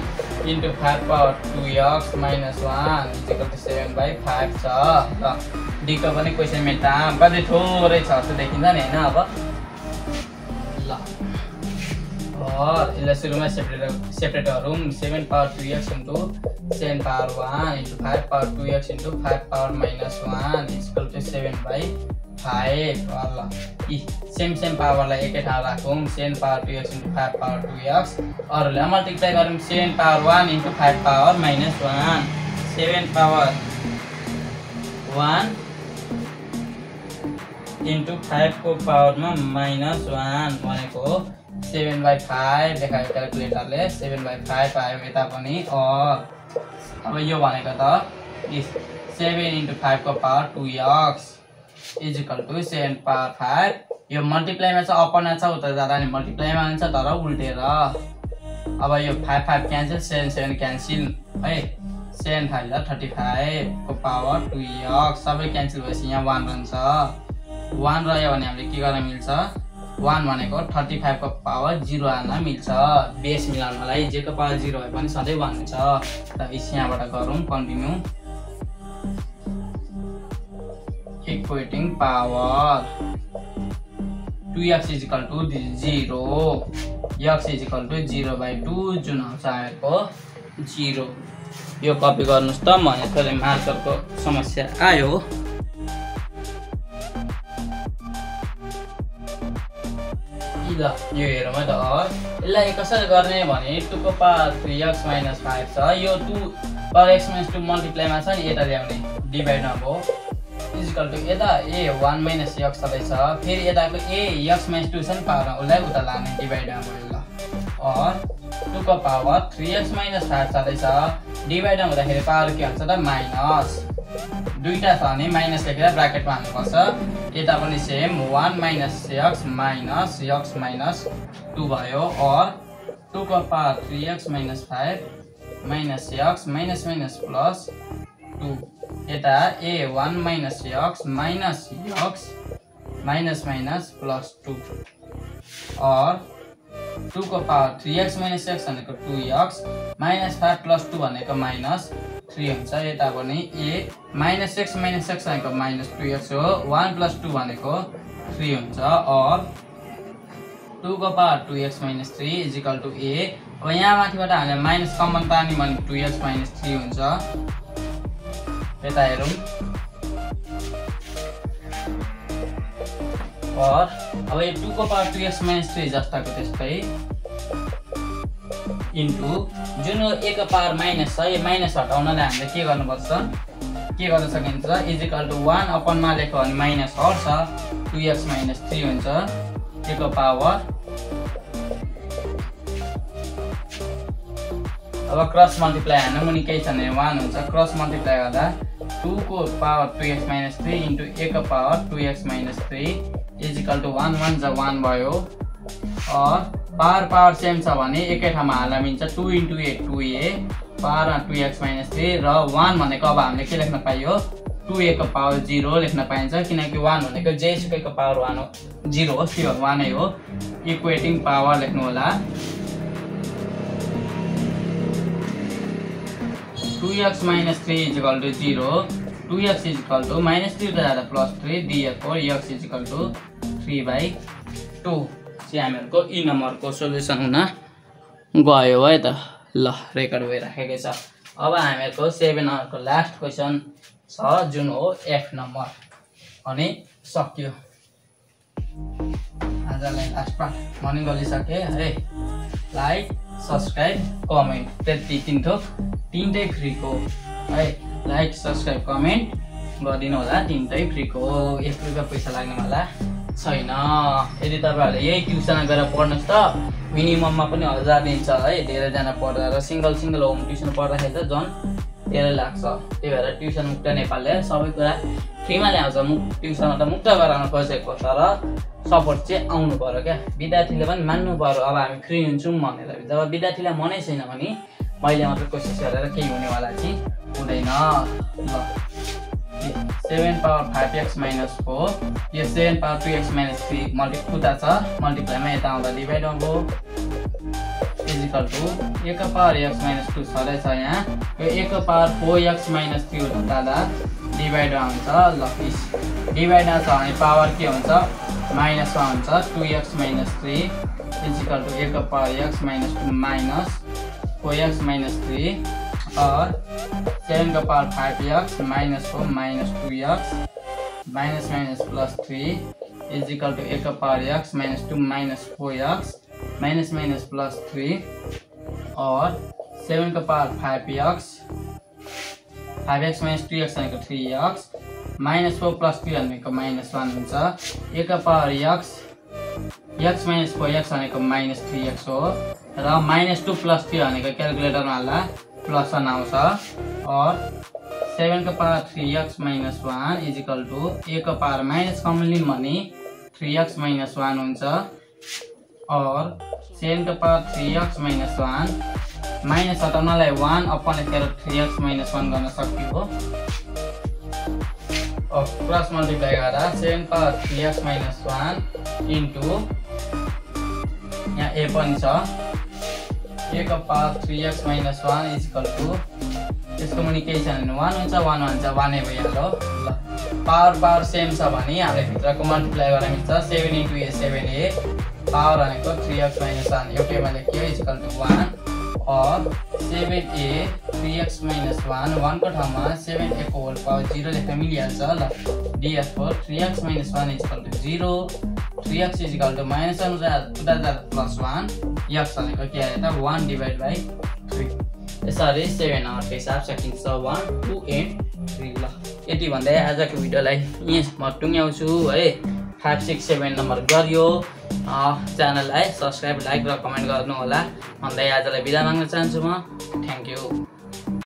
into 5 power 2x minus 1 is equal to 7/5 छ ल d को पनि क्वेशन मेटा कति थोरै छ जस्तो देखिन्छ नि हैन अब ल और यसलाई सुरुमा सेपरेट गरौँ 7 power 2x into 7 power 1 into 5 power 2x into 5 power minus 1 is equal to 7/5 ल ई सेम पावरलाई एकै ठाउँ राखौँ 7 power 2x into 5 power 2x अरुलाई मल्टिप्लाई गरौँ 7 power 1 into 5 power minus 1 7 power 1 into 5 को पावरमा minus 1 भनेको 7/5 देखायो क्याल्कुलेटरले 7/5 आयो यता पनि और अब यो भनेको त 7 into 5 को power 2x is equal to 7 power 5 यो मल्टिप्लाईमा छ अपनमा छ उता जाँदा नि मल्टिप्लाईमा हुन्छ तर उल्टेर अब यो 5 5 क्यान्सल 7 7 क्यान्सल है 7 5 जा 35 को पावर 2x सबै क्यान्सल भएपछि यहाँ 1 रहन्छ 1 रह्यो भने हामीले के गर्न मिल्छ 1 भनेको 35 को पावर 0 हाल्न मिल्छ बेस मिलाउनलाई j को पावर 0 भए पनि सधैँ 1 हुन्छ त यहाँबाट गरौँ continue equating power 2x is equal to 0 x is equal to 0/2 जुन आउँछ आएको 0 यो कपी गर्नुस् त म यसले मार्करको समस्या आयो ल यो हेरौँ है त यसलाई कसरी गर्ने भने 2 को पावर 3x - 5 छ यो 2 पावर x - 2 मल्टिप्लाईमा छ नि यता ल्याउने डिभाइड नभो is equal to यता a 1 minus x सबै छ फेरि यताको a x - 2 छ नि पावर उलाई उता लाने डिभाइड भयो ल और 2 को पावर 3x - 5 सबै छ डिभाइड हुँदाखेरि पावर के हुन्छ त माइनस दुईटा छ भने माइनस लेखेर ब्र्याकेटमा हाल्नुपर्छ यता पनि सेम 1 minus x minus 2 भयो और 2 को power 3x - 5 minus x minus plus 2 यता a 1 minus x minus plus 2 और 2 को पावर 3x minus x भनेको 2x minus 5 plus 2 भनेको minus 3 हुन्छ यता पनि a minus x भनेको minus 2x हो 1 plus 2 भनेको 3 हुन्छ और 2 को power 2x minus 3 is equal to a अब यहाँ माथिबाट हामीले माइनस कमन तार्ने भने 2x minus 3 हुन्छ यता हेरौँ और अब यो 2 को पावर 2x minus 3 जस्ताको त्यस्तै इन्टु जुन a को पावर माइनस छ यो माइनस हटाउनलाई हामीले के गर्नुपर्छ के गर्न सकिन्छ इज इक्वल टु 1 अपनमा लेख्यो भने माइनस हट्छ 2x minus 3 हुन्छ a को पावर अब क्रस मल्टिप्लाई हाल्नु पनि केही छैन 1 हुन्छ क्रस मल्टिप्लाई गर्दा 2 को power 2x minus 3 into a को power 2x minus 3 is equal to 1 1 जा 1 भयो और पावर सेम छ भने एकै ठाउँमा हाल्न मिल्छ 2 into a 2a power 2x minus 3 र 1 भनेको अब हामीले के लेख्न पाइयो 2a को पावर 0 लेख्न पाइन्छ किनकि 1 भनेको जेसुकैको पावर 0 हो त्यो 1 नै हो इक्वेटिङ पावर लेख्नु होला 2x - 3 = 0 2x = -3 जाँदा +3 therefore x = 3/2 चाहिँ हामीहरुको ई नम्बरको सोलुसन हुन गयो है त ल रेकर्ड भइराखेको छ अब हामीहरुको 7 नम्बरको लास्ट क्वेशन छ जुन हो f नम्बर अनि सक्यो आजलाई लास्ट पार्ट मर्निङ गरिसके है लाइक सब्स्क्राइब कमेन्ट त्यति तीनटै फ्रीको है लाइक सब्स्क्राइब कमेन्ट गरिदिनु होला तीनटै फ्रीको 1 रुपैयाँ पैसा लाग्ने वाला छैन यदि तपाईहरुले यही ट्युसन गएर पढ्नुस् त मिनिमममा पनि 1000 दिन्छ है धेरै जना पढ्दा र सिंगल होम ट्युसन पढ्दाखेरि त झन् धेरै लाग्छ त्यही भएर ट्युसन मुक्त नेपालले सबै कुरा फ्रीमा ल्याउँछ ट्युसनमा त मुक्त गराउन खोजेको तर सपोर्ट चाहिँ आउनु पर्यो क्या विद्यार्थीले पनि मान्नु पर्यो अब हामी फ्री हुन्छौँ भनेर जब विद्यार्थीलाई मनै छैन भने मैले मात्र कोसिस गरेर केही हुनेवाला चाहिँ हुँदैन ल 7 power 5x - 4 यो 7 power 2x - 3 मल्टिप्लाई छ मल्टिप्लाईमा यता आउँदा डिभाइड हो इक्वल टु 1 power x - 2 छँदै छ यहाँ यो 1 power 4x - 3 हुँदा डिभाइड आउँछ ल डिभाइडमा छ भने पावर के हुन्छ माइनसमा हुन्छ 2x - 3 equal to 1 power x - 2 minus 4x - 3 और 7 का power 5x - 4 minus 2x minus plus 3 is equal to 1 का power x - 2 minus 4x minus plus 3 और 7 का पावर 5x - 2x भनेको 3x minus 4 plus 3 भनेको -1 हुन्छ 1 का पावर x minus 4x भनेको -3x हो र -2 plus 3 भनेको क्याल्कुलेटरमा हाल्दा +1 आउँछ और 7 का power 3x - 1 is equal to 1 का पावर माइनस कमन लियौं भने 3x - 1 हुन्छ और 7 का पावर 3x - 1 माइनस हटाउनलाई 1 अपन लेखेर 3x - 1 गर्न सकियो हो और क्रस मल्टिप्लाई गर्दा 7 पावर 3x - 1 इन्टु यहाँ a पनि छ 1 का power 3x - 1 is equal to यसको कम्युनिकेसन 1 हुन्छ 1 हुन्छ 1 नै भइहाल्यो ल पावर सेम छ भने हामीले भित्रको मल्टिप्लाई गर्न मिल्छ 7 * a 7a पावर भनेको 3x - 1 एउटैमा लेखियो is equal to 1 और 7a 3x - 1 1 को ठाउँमा 7a को होल पावर 0 लेख्न मिलिहाल्छ ल therefore 3x - 1 is equal to 0 3x is equal to -1 +1 x भनेको के आयो त 1/3 यसरी 7 नम्बरको हिसाब सकिन्छ 1 2 and 3 ल यति भन्दै आजको भिडियोलाई यहीँ म टुङ्ग्याउँछु है 5 6 7 नम्बर गरियो च्यानललाई सब्स्क्राइब लाइक र कमेन्ट गर्नु होला भन्दै आजलाई बिदा माग्न चाहन्छु म थ्यांक यू